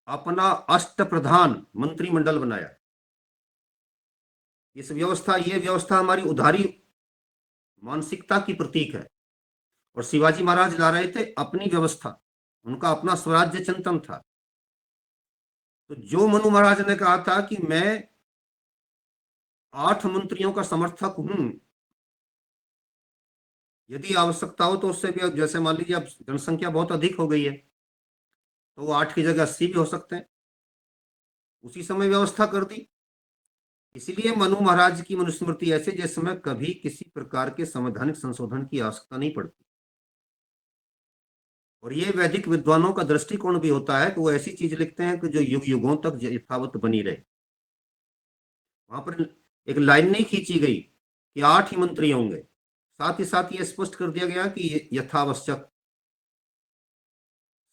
अपना अष्टप्रधान मंत्रिमंडल बनाया। ये व्यवस्था हमारी उदारी मानसिकता की प्रतीक है, और शिवाजी महाराज ला रहे थे अपनी व्यवस्था, उनका अपना स्वराज्य चिंतन था। तो जो मनु महाराज ने कहा था कि मैं 8 मंत्रियों का समर्थक हूं, यदि आवश्यकता हो तो उससे भी, जैसे मान लीजिए अब जनसंख्या बहुत अधिक हो गई है तो वो 8 की जगह 80 भी हो सकते हैं, उसी समय व्यवस्था कर दी। इसीलिए मनु महाराज की मनुस्मृति ऐसे जिसमें कभी किसी प्रकार के संवैधानिक संशोधन की आवश्यकता नहीं पड़ती। और ये वैदिक विद्वानों का दृष्टिकोण भी होता है कि वो ऐसी चीज लिखते हैं कि जो युग युगों तक यथावत बनी रहे। वहां पर एक लाइन नहीं खींची गई कि 8 ही मंत्री होंगे, साथ ही साथ ये स्पष्ट कर दिया गया कि यथावश्यक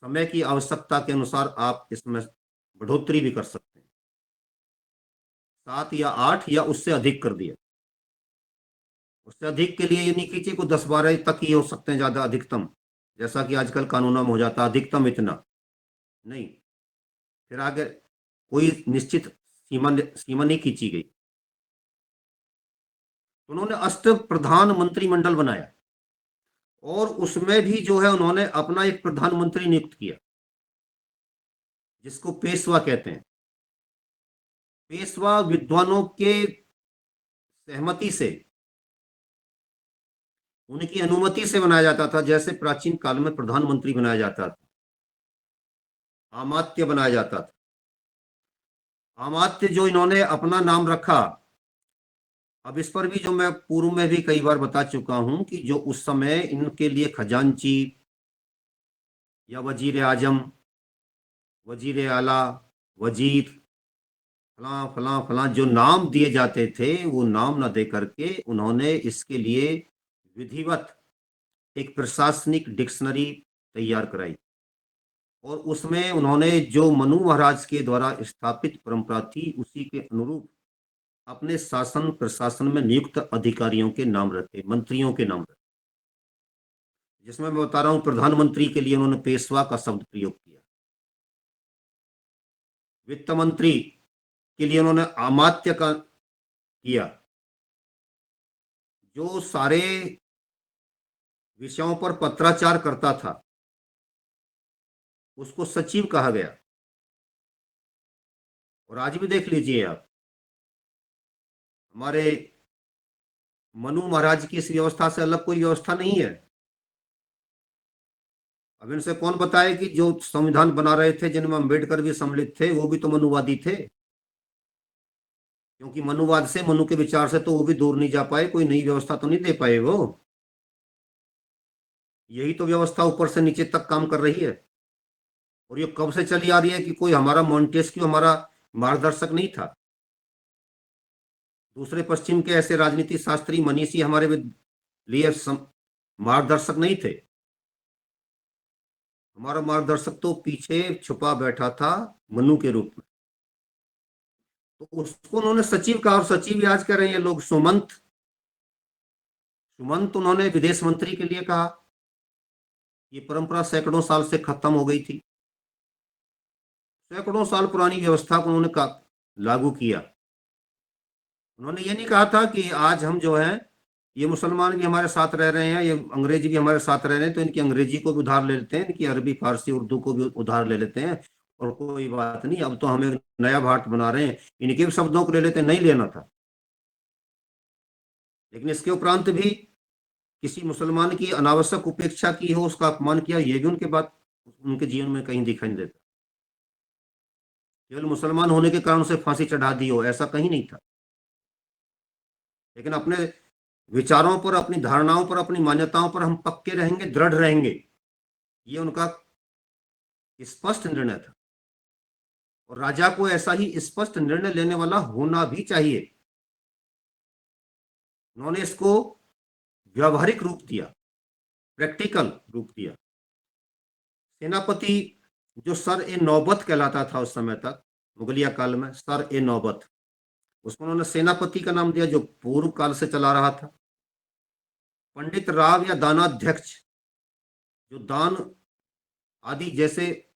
समय की आवश्यकता के अनुसार आप इसमें बढ़ोतरी भी कर सकते हैं। 7 या 8 या उससे अधिक कर दिया। उससे अधिक के लिए ये नहीं खींचे को 10-12 तक ही हो सकते हैं, ज्यादा अधिकतम, जैसा कि आजकल कानूनों में हो जाता है अधिकतम इतना नहीं। फिर आगे कोई निश्चित सीमा नहीं खींची गई। उन्होंने अष्ट प्रधान मंत्रिमंडल बनाया, और उसमें भी जो है उन्होंने अपना एक प्रधानमंत्री नियुक्त किया जिसको पेशवा कहते हैं। पेशवा विद्वानों के सहमति से, उनकी अनुमति से बनाया जाता था, जैसे प्राचीन काल में प्रधानमंत्री बनाया जाता था, अमात्य बनाया जाता था। अमात्य जो इन्होंने अपना नाम रखा, अब इस पर भी जो मैं पूर्व में भी कई बार बता चुका हूं कि जो उस समय इनके लिए खजांची या वजीर आजम, वजीर आला, वजीर, फला फला फला जो नाम दिए जाते थे, वो नाम न दे करके उन्होंने इसके लिए विधिवत एक प्रशासनिक डिक्शनरी तैयार कराई। और उसमें उन्होंने जो मनु महाराज के द्वारा स्थापित परंपरा थी उसी के अनुरूप अपने शासन प्रशासन में नियुक्त अधिकारियों के नाम रखे, मंत्रियों के नाम रखे। जिसमें मैं बता रहा हूं, प्रधानमंत्री के लिए उन्होंने पेशवा का शब्द प्रयोग किया, वित्त मंत्री के लिए उन्होंने अमात्य का किया, जो सारे विषयों पर पत्राचार करता था उसको सचिव कहा गया। और आज भी देख लीजिए आप, हमारे मनु महाराज की इस व्यवस्था से अलग कोई व्यवस्था नहीं है। अब इनसे कौन बताए कि जो संविधान बना रहे थे, जिनमें अम्बेडकर भी सम्मिलित थे, वो भी तो मनुवादी थे। क्योंकि मनुवाद से, मनु के विचार से तो वो भी दूर नहीं जा पाए, कोई नई व्यवस्था तो नहीं दे पाए वो। यही तो व्यवस्था ऊपर से नीचे तक काम कर रही है। और ये कब से चली आ रही है कि कोई हमारा मॉन्टेस्क्यू हमारा मार्गदर्शक नहीं था। दूसरे पश्चिम के ऐसे राजनीति शास्त्री मनीषी हमारे लिए मार्गदर्शक नहीं थे। हमारा मार्गदर्शक तो पीछे छुपा बैठा था मनु के रूप में। तो उसको उन्होंने सचिव कहा, और सचिव आज कह रहे हैं लोग सुमंत। सुमंत उन्होंने विदेश मंत्री के लिए कहा। ये परंपरा सैकड़ों साल से खत्म हो गई थी। सैकड़ों साल पुरानी व्यवस्था को उन्होंने लागू किया। उन्होंने ये नहीं कहा था कि आज हम जो है, ये मुसलमान भी हमारे साथ रह रहे हैं, ये अंग्रेज भी हमारे साथ रह रहे हैं, तो इनकी अंग्रेजी को भी उधार ले लेते हैं, इनकी अरबी फारसी उर्दू को भी उधार ले लेते हैं, और कोई बात नहीं, अब तो हम एक नया भारत बना रहे हैं, इनके भी शब्दों को ले लेते हैं। नहीं लेना था। लेकिन इसके उपरांत भी किसी मुसलमान की अनावश्यक उपेक्षा की हो, उसका अपमान किया, ये भी उनके बात उनके जीवन में कहीं दिखाई नहीं देता। केवल मुसलमान होने के कारण उसे फांसी चढ़ा दी हो, ऐसा कहीं नहीं था। लेकिन अपने विचारों पर, अपनी धारणाओं पर, अपनी मान्यताओं पर हम पक्के रहेंगे, दृढ़ रहेंगे, ये उनका स्पष्ट निर्णय था। और राजा को ऐसा ही स्पष्ट निर्णय लेने वाला होना भी चाहिए। उन्होंने इसको व्यावहारिक रूप दिया, प्रैक्टिकल रूप दिया। सेनापति जो सर ए नौबत कहलाता था उस समय तक, मुगलिया काल में सर ए नौबत, उसको उन्होंने सेनापति का नाम दिया, जो पूर्व काल से चला रहा था। पंडित राव या दानाध्यक्ष, जो दान आदि जैसे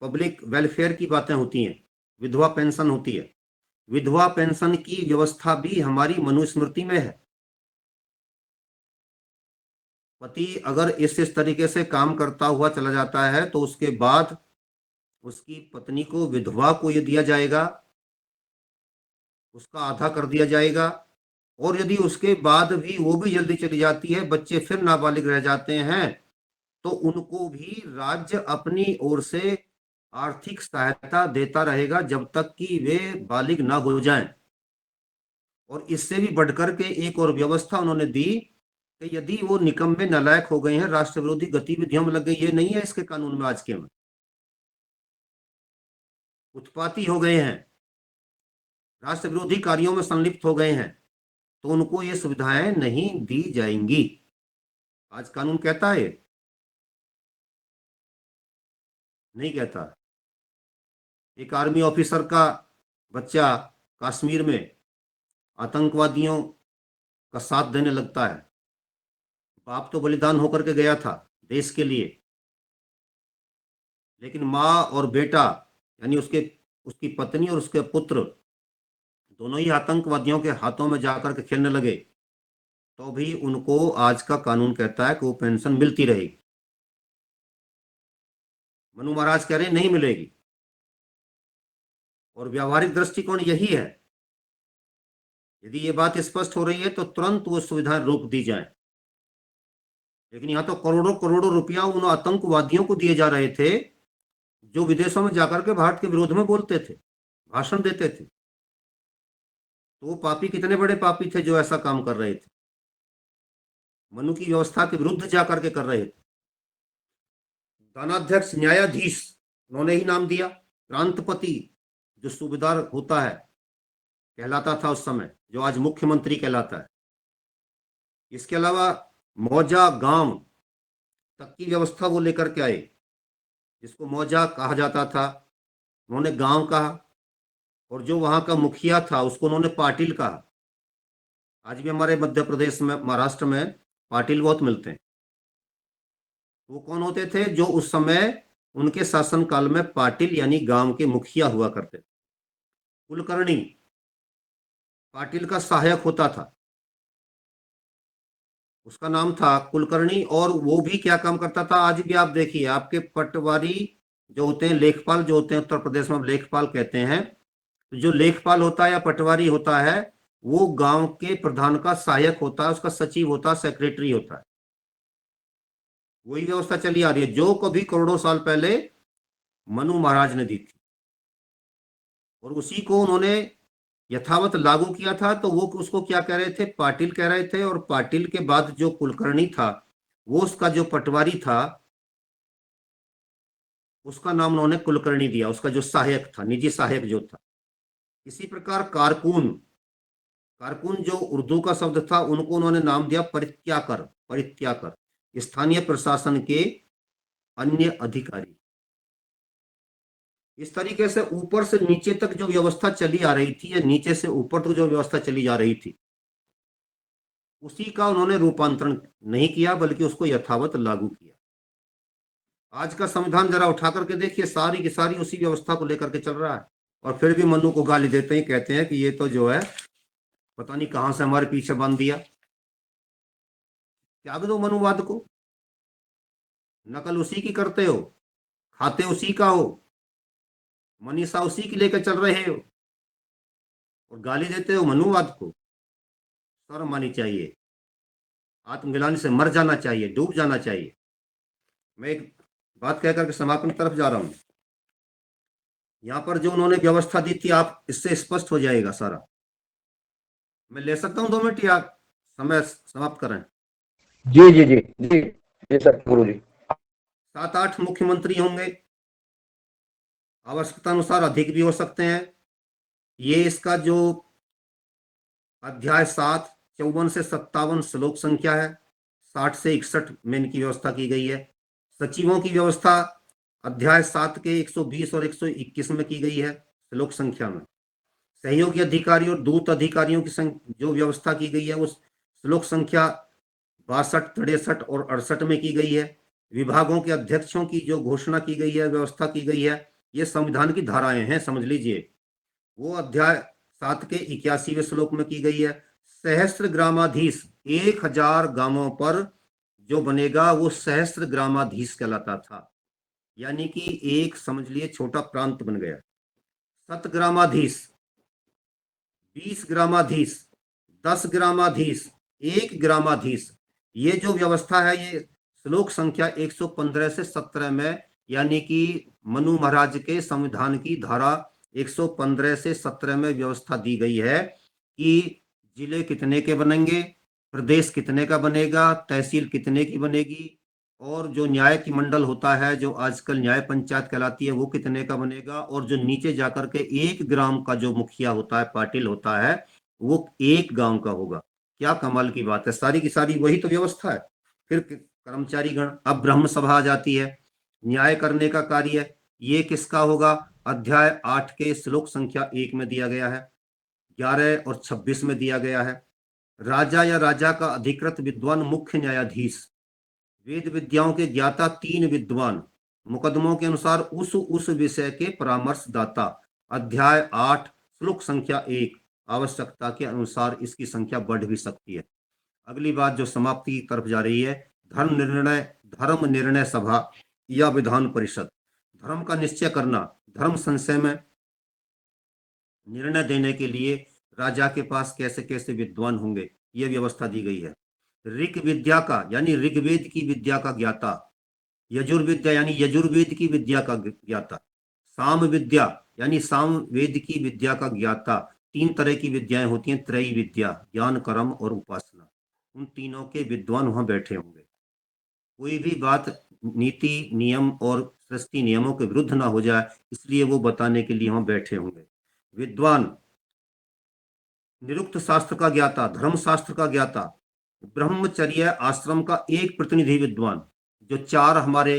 पब्लिक वेलफेयर की बातें होती हैं, विधवा पेंशन होती है, विधवा पेंशन की व्यवस्था भी हमारी मनुस्मृति में है। पति अगर इस तरीके से काम करता हुआ चला जाता है तो उसके बाद उसकी पत्नी को, विधवा को ये दिया जाएगा, उसका आधा कर दिया जाएगा। और यदि उसके बाद भी वो भी जल्दी चली जाती है, बच्चे फिर नाबालिग रह जाते हैं, तो उनको भी राज्य अपनी ओर से आर्थिक सहायता देता रहेगा जब तक कि वे बालिग ना हो जाएं। और इससे भी बढ़कर के एक और व्यवस्था उन्होंने दी कि यदि वो निकम्मे नालायक हो गए हैं, राष्ट्र विरोधी गतिविधियों में लग गई, ये नहीं है इसके कानून में आज के में, उत्पाती हो गए हैं, राष्ट्र विरोधी कार्यों में संलिप्त हो गए हैं, तो उनको ये सुविधाएं नहीं दी जाएंगी। आज कानून कहता है? नहीं कहता। एक आर्मी ऑफिसर का बच्चा कश्मीर में आतंकवादियों का साथ देने लगता है, बाप तो बलिदान होकर के गया था देश के लिए, लेकिन माँ और बेटा, यानी उसकी पत्नी और उसके पुत्र दोनों ही आतंकवादियों के हाथों में जाकर के खेलने लगे, तो भी उनको आज का कानून कहता है कि वो पेंशन मिलती रहेगी। मनु महाराज कह रहे नहीं मिलेगी। और व्यावहारिक दृष्टिकोण यही है। यदि ये बात स्पष्ट हो रही है तो तुरंत वो सुविधाएं रोक दी जाए। लेकिन यहां तो करोड़ों करोड़ों रुपया उन आतंकवादियों को दिए जा रहे थे जो विदेशों में जाकर के भारत के विरोध में बोलते थे, भाषण देते थे। तो वो पापी कितने बड़े पापी थे जो ऐसा काम कर रहे थे, मनु की व्यवस्था के विरुद्ध जाकर के कर रहे थे। दानाध्यक्ष न्यायाधीश उन्होंने ही नाम दिया। प्रांतपति जो सूबेदार होता है कहलाता था उस समय, जो आज मुख्यमंत्री कहलाता है। इसके अलावा मौजा गांव तक की व्यवस्था वो लेकर के आए, जिसको मौजा कहा जाता था, उन्होंने गांव कहा, और जो वहां का मुखिया था उसको उन्होंने पाटिल कहा। आज भी हमारे मध्य प्रदेश में, महाराष्ट्र में पाटिल बहुत मिलते हैं। वो कौन होते थे? जो उस समय उनके शासन काल में पाटिल यानी गांव के मुखिया हुआ करते थे। कुलकर्णी पाटिल का सहायक होता था, उसका नाम था कुलकर्णी। और वो भी क्या काम करता था, आज भी आप देखिए, आपके पटवारी जो होते हैं, लेखपाल जो होते हैं, उत्तर प्रदेश में लेखपाल कहते हैं। तो जो लेखपाल होता है या पटवारी होता है, वो गांव के प्रधान का सहायक होता है, उसका सचिव होता है, सेक्रेटरी होता है। वही व्यवस्था चली आ रही है जो कभी करोड़ों साल पहले मनु महाराज ने दी थी, और उसी को उन्होंने यथावत लागू किया था। तो वो उसको क्या कह रहे थे? पाटिल कह रहे थे। और पाटिल के बाद जो कुलकर्णी था, वो उसका जो पटवारी था, उसका नाम उन्होंने कुलकर्णी दिया, उसका जो सहायक था, निजी सहायक जो था। इसी प्रकार कारकुन, कारकुन जो उर्दू का शब्द था, उनको उन्होंने नाम दिया परित्याकर, परित्याकर, स्थानीय प्रशासन के अन्य अधिकारी। इस तरीके से ऊपर से नीचे तक जो व्यवस्था चली आ रही थी, या नीचे से ऊपर तक जो व्यवस्था चली जा रही थी, उसी का उन्होंने रूपांतरण नहीं किया, बल्कि उसको यथावत लागू किया। आज का संविधान जरा उठा करके देखिए, सारी की सारी उसी व्यवस्था को लेकर के चल रहा है। और फिर भी मनु को गाली देते हैं, कहते हैं कि ये तो जो है पता नहीं कहां से हमारे पीछे बांध दिया। त्याग दो मनुवाद को, नकल उसी की करते हो, खाते उसी का हो, मनीषा उसी की लेकर चल रहे हो, और गाली देते हो मनुवाद को। शर्म आनी चाहिए, आत्मग्लानि से मर जाना चाहिए, डूब जाना चाहिए। मैं एक बात कह करके समापन की तरफ जा रहा हूं। यहाँ पर जो उन्होंने व्यवस्था दी थी, आप इससे स्पष्ट हो जाएगा सारा। मैं ले सकता हूँ 2 मिनट, या समय समाप्त करें? जी जी जी जी जी सर, गुरु जी। 7-8 मुख्यमंत्री होंगे, आवश्यकता अनुसार अधिक भी हो सकते हैं। ये इसका जो अध्याय 7, 54 से 57 श्लोक संख्या है, 60 से 61 में इनकी व्यवस्था की गई है। सचिवों की व्यवस्था अध्याय 7 के 120 और 121 में की गई है श्लोक संख्या में। सहयोगी अधिकारी और दूत अधिकारियों की जो व्यवस्था की गई है, वो श्लोक संख्या 62, 63 और 68 में की गई है। विभागों के अध्यक्षों की जो घोषणा की गई है, व्यवस्था की गई है, ये संविधान की धाराएं हैं, समझ लीजिए। वो अध्याय 7 के 81वें श्लोक में की गई है। सहस्त्र ग्रामाधीश, 1000 गांवों पर जो बनेगा वो सहस्त्र ग्रामाधीश कहलाता था, यानी कि एक समझ लिए छोटा प्रांत बन गया। 7 ग्रामाधीश, 20 ग्रामाधीश, 10 ग्रामाधीश, 1 ग्रामाधीश, ये जो व्यवस्था है, ये श्लोक संख्या 115 से 17 में, यानी कि मनु महाराज के संविधान की धारा 115 से 17 में व्यवस्था दी गई है कि जिले कितने के बनेंगे, प्रदेश कितने का बनेगा, तहसील कितने की बनेगी, और जो न्याय की मंडल होता है, जो आजकल न्याय पंचायत कहलाती है, वो कितने का बनेगा। और जो नीचे जाकर के 1 ग्राम का जो मुखिया होता है, पाटिल होता है, वो 1 गांव का होगा। क्या कमाल की बात है, सारी की सारी वही तो व्यवस्था है। फिर कर्मचारी गण, अब ब्रह्म सभा आ जाती है, न्याय करने का कार्य, ये किसका होगा? अध्याय 8 के श्लोक संख्या 1 में दिया गया है, 11 और 26 में दिया गया है। राजा या राजा का अधिकृत विद्वान मुख्य न्यायाधीश, वेद विद्याओं के ज्ञाता 3 विद्वान, मुकदमों के अनुसार उस विषय के परामर्शदाता। अध्याय 8 श्लोक संख्या 1, आवश्यकता के अनुसार इसकी संख्या बढ़ भी सकती है। अगली बात जो समाप्ति की तरफ जा रही है, धर्म निर्णय सभा या विधान परिषद, धर्म का निश्चय करना, धर्म संशय में निर्णय देने के लिए राजा के पास कैसे कैसे विद्वान होंगे, यह व्यवस्था दी गई है। ऋग विद्या का यानी ऋग्वेद की विद्या का ज्ञाता, यजुर्विद्या यानी यजुर्वेद की विद्या का ज्ञाता, साम विद्या यानी साम वेद की विद्या का ज्ञाता। 3 तरह की विद्याएं होती हैं, त्रयी विद्या, ज्ञान, कर्म और उपासना। उन तीनों के विद्वान वहां बैठे होंगे। कोई भी बात नीति नियम और सृष्टि नियमों के विरुद्ध ना हो जाए, इसलिए वो बताने के लिए वहां बैठे होंगे। विद्वान, निरुक्त शास्त्र का ज्ञाता, धर्म शास्त्र का ज्ञाता, ब्रह्मचर्य आश्रम का एक प्रतिनिधि विद्वान, जो 4 हमारे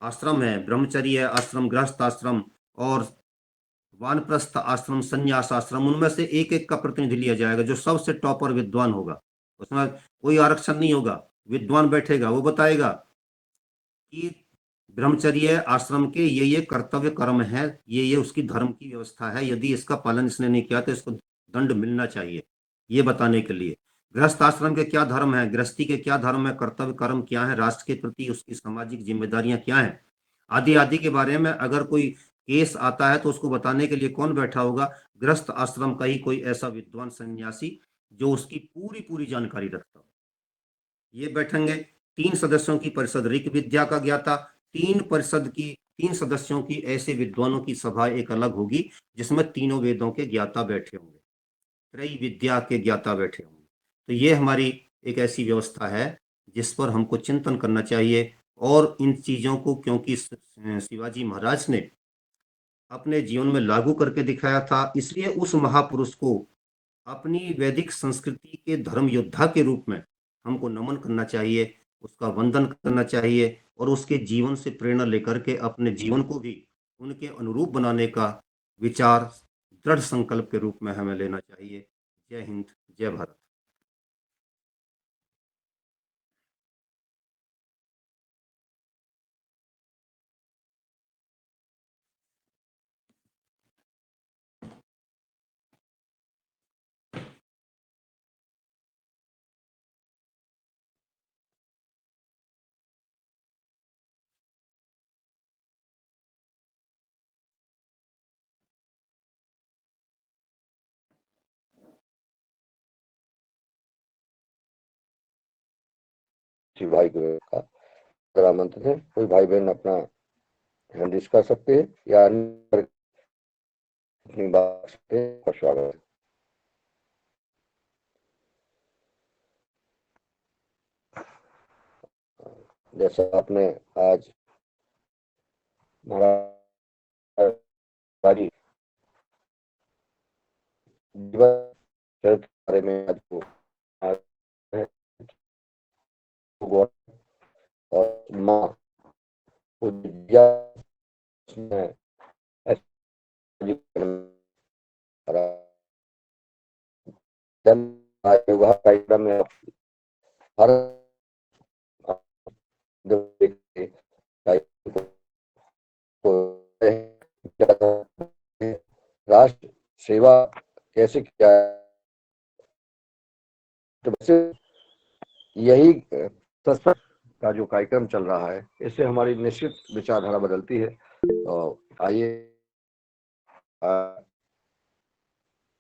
आश्रम है, ब्रह्मचर्य आश्रम, गृहस्थ आश्रम और वानप्रस्थ आश्रम, संन्यास आश्रम, उनमें से एक एक का प्रतिनिधि लिया जाएगा जो सबसे टॉप और विद्वान होगा। उसमें कोई आरक्षण नहीं होगा, विद्वान बैठेगा, वो बताएगा कि ब्रह्मचर्य आश्रम के ये कर्तव्य कर्म है, ये उसकी धर्म की व्यवस्था है, यदि इसका पालन इसने नहीं किया तो इसको दंड मिलना चाहिए, ये बताने के लिए। गृहस्थ आश्रम के क्या धर्म है, गृहस्थी के क्या धर्म है, कर्तव्य कर्म क्या है, राष्ट्र के प्रति उसकी सामाजिक जिम्मेदारियां क्या है, आदि आदि के बारे में अगर कोई केस आता है तो उसको बताने के लिए कौन बैठा होगा? गृहस्थ आश्रम का ही कोई ऐसा विद्वान सन्यासी जो उसकी पूरी पूरी जानकारी रखता हो, ये बैठेंगे। 3 सदस्यों की परिषद ऋक विद्या का ज्ञाता, 3 सदस्यों की ऐसे विद्वानों की सभा एक अलग होगी जिसमें तीनों वेदों के ज्ञाता बैठे होंगे, त्रय विद्या के ज्ञाता बैठे होंगे। तो ये हमारी एक ऐसी व्यवस्था है जिस पर हमको चिंतन करना चाहिए। और इन चीजों को क्योंकि शिवाजी महाराज ने अपने जीवन में लागू करके दिखाया था, इसलिए उस महापुरुष को अपनी वैदिक संस्कृति के धर्म योद्धा के रूप में हमको नमन करना चाहिए, उसका वंदन करना चाहिए और उसके जीवन से प्रेरणा लेकर के अपने जीवन को भी उनके अनुरूप बनाने का विचार दृढ़ संकल्प के रूप में हमें लेना चाहिए। जय हिंद, जय भारत। जी भाई का अगर आमंत्रित है, कोई भाई बहन अपना हैंड रेज कर सकते हैं या अपनी बात सकते हैं, और स्वागत है। जैसा आपने आज महाराज जीवन चरित्र के बारे में आज और माँ पूज्या कार्यक्रम में हर राष्ट्र सेवा कैसे किया है, तो वैसे यही सत्संग का जो कार्यक्रम चल रहा है, इससे हमारी निश्चित विचारधारा बदलती है। तो आइए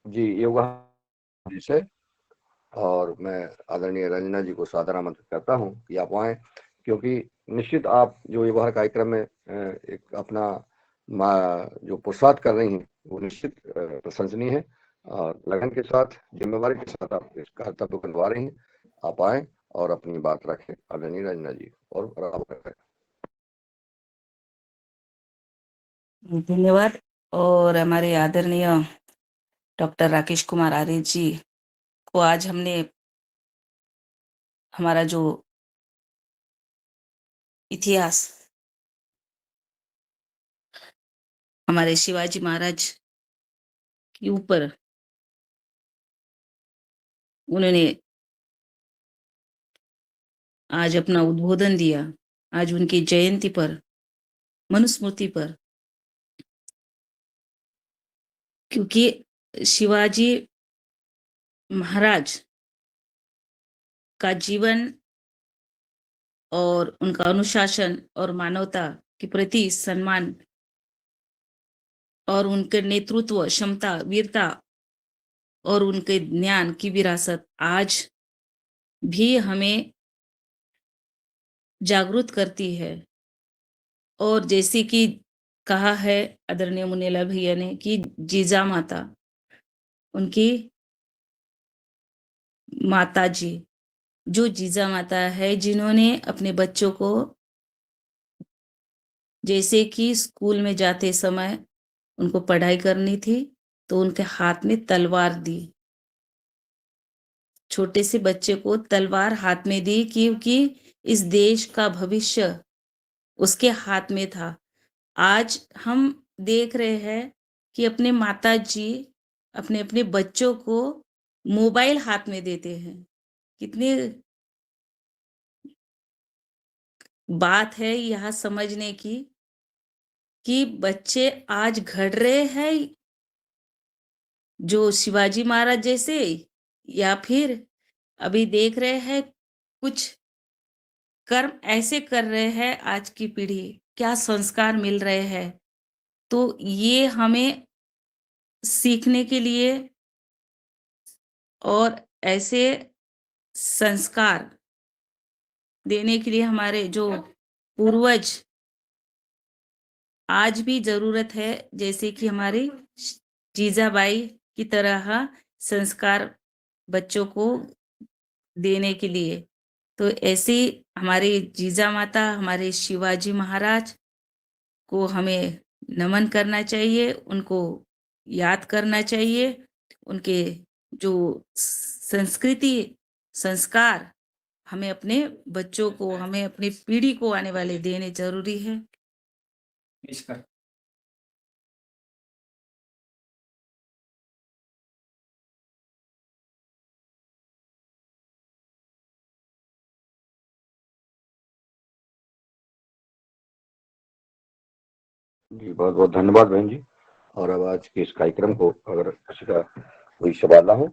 जी योगा जी से, और मैं आदरणीय रंजना जी को सादर आमंत्रित करता हूं कि आप आए, क्योंकि निश्चित आप जो योगा कार्यक्रम में एक अपना जो पुरुषार्थ कर रही हैं वो निश्चित प्रशंसनीय है, और लगन के साथ, जिम्मेवारी के साथ आप इस कर्तव्य को निभा रही हैं। आप आए और अपनी बात रखें आदरणीय रंजना जी, और आराम करें। धन्यवाद। और हमारे आदरणीय डॉक्टर राकेश कुमार आर्य जी को आज हमने हमारा जो इतिहास हमारे शिवाजी महाराज के ऊपर उन्होंने आज अपना उद्बोधन दिया। आज उनकी जयंती पर, मनुस्मृति पर, क्योंकि शिवाजी महाराज का जीवन और उनका अनुशासन और मानवता के प्रति सम्मान और उनके नेतृत्व क्षमता, वीरता और उनके ज्ञान की विरासत आज भी हमें जागरूक करती है। और जैसे कि कहा है आदरणीय मुनेला भैया ने कि जीजा माता, उनकी माता जी, जो जीजा माता है, जिन्होंने अपने बच्चों को जैसे कि स्कूल में जाते समय उनको पढ़ाई करनी थी तो उनके हाथ में तलवार दी, छोटे से बच्चे को तलवार हाथ में दी, क्योंकि इस देश का भविष्य उसके हाथ में था। आज हम देख रहे हैं कि अपने माताजी अपने-अपने बच्चों को मोबाइल हाथ में देते हैं। कितनी बात है यहाँ समझने की कि बच्चे आज घड़ रहे हैं जो शिवाजी महाराज जैसे, या फिर अभी देख रहे हैं कुछ कर्म ऐसे कर रहे हैं आज की पीढ़ी, क्या संस्कार मिल रहे हैं। तो ये हमें सीखने के लिए और ऐसे संस्कार देने के लिए हमारे जो पूर्वज आज भी ज़रूरत है, जैसे कि हमारी जीजाबाई की तरह संस्कार बच्चों को देने के लिए। तो ऐसे हमारे जीजा माता, हमारे शिवाजी महाराज को हमें नमन करना चाहिए, उनको याद करना चाहिए। उनके जो संस्कृति, संस्कार हमें अपने बच्चों को, हमें अपनी पीढ़ी को आने वाले देने ज़रूरी है। इसका जी, बहुत-बहुत धन्यवाद बहन जी। और अब आज के इस कार्यक्रम को अगर किसी का कोई सवाल ना हो,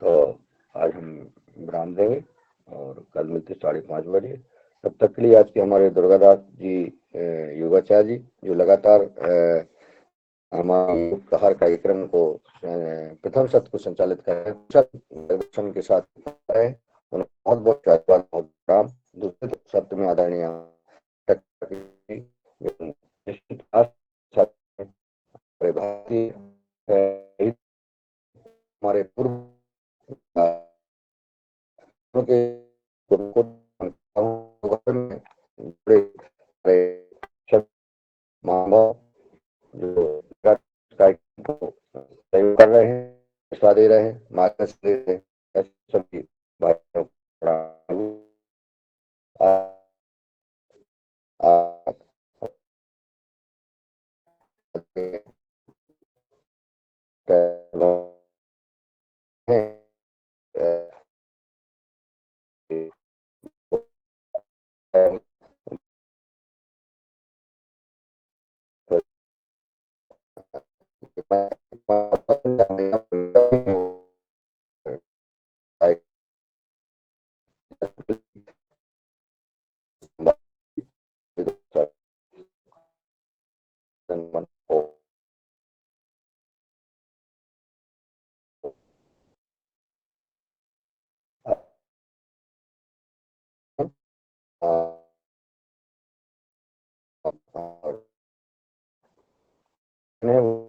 तो आज हम विराम देंगे और कल मिलते 5:30 बजे। तब तक के लिए आज के हमारे दुर्गादास जी योगाचार्य जी, जो लगातार हमारे हर कार्यक्रम को प्रथम सत्र को संचालित कर रहे हैं, मार्गदर्शन के साथ कर रहे हैं। उन्हें बहुत-बहुत धन्यवाद और प्रणाम। दूसरे सत्र में आदरणीय निश्चित भारतीय हमारे पूर्व के मानव जो कार्यक्रम को सहयोग कर रहे हैं, हिस्सा दे रहे हैं, मार्गदर्शन दे रहे हैं, ऐसे सभी भाइयों को प्रणाम। और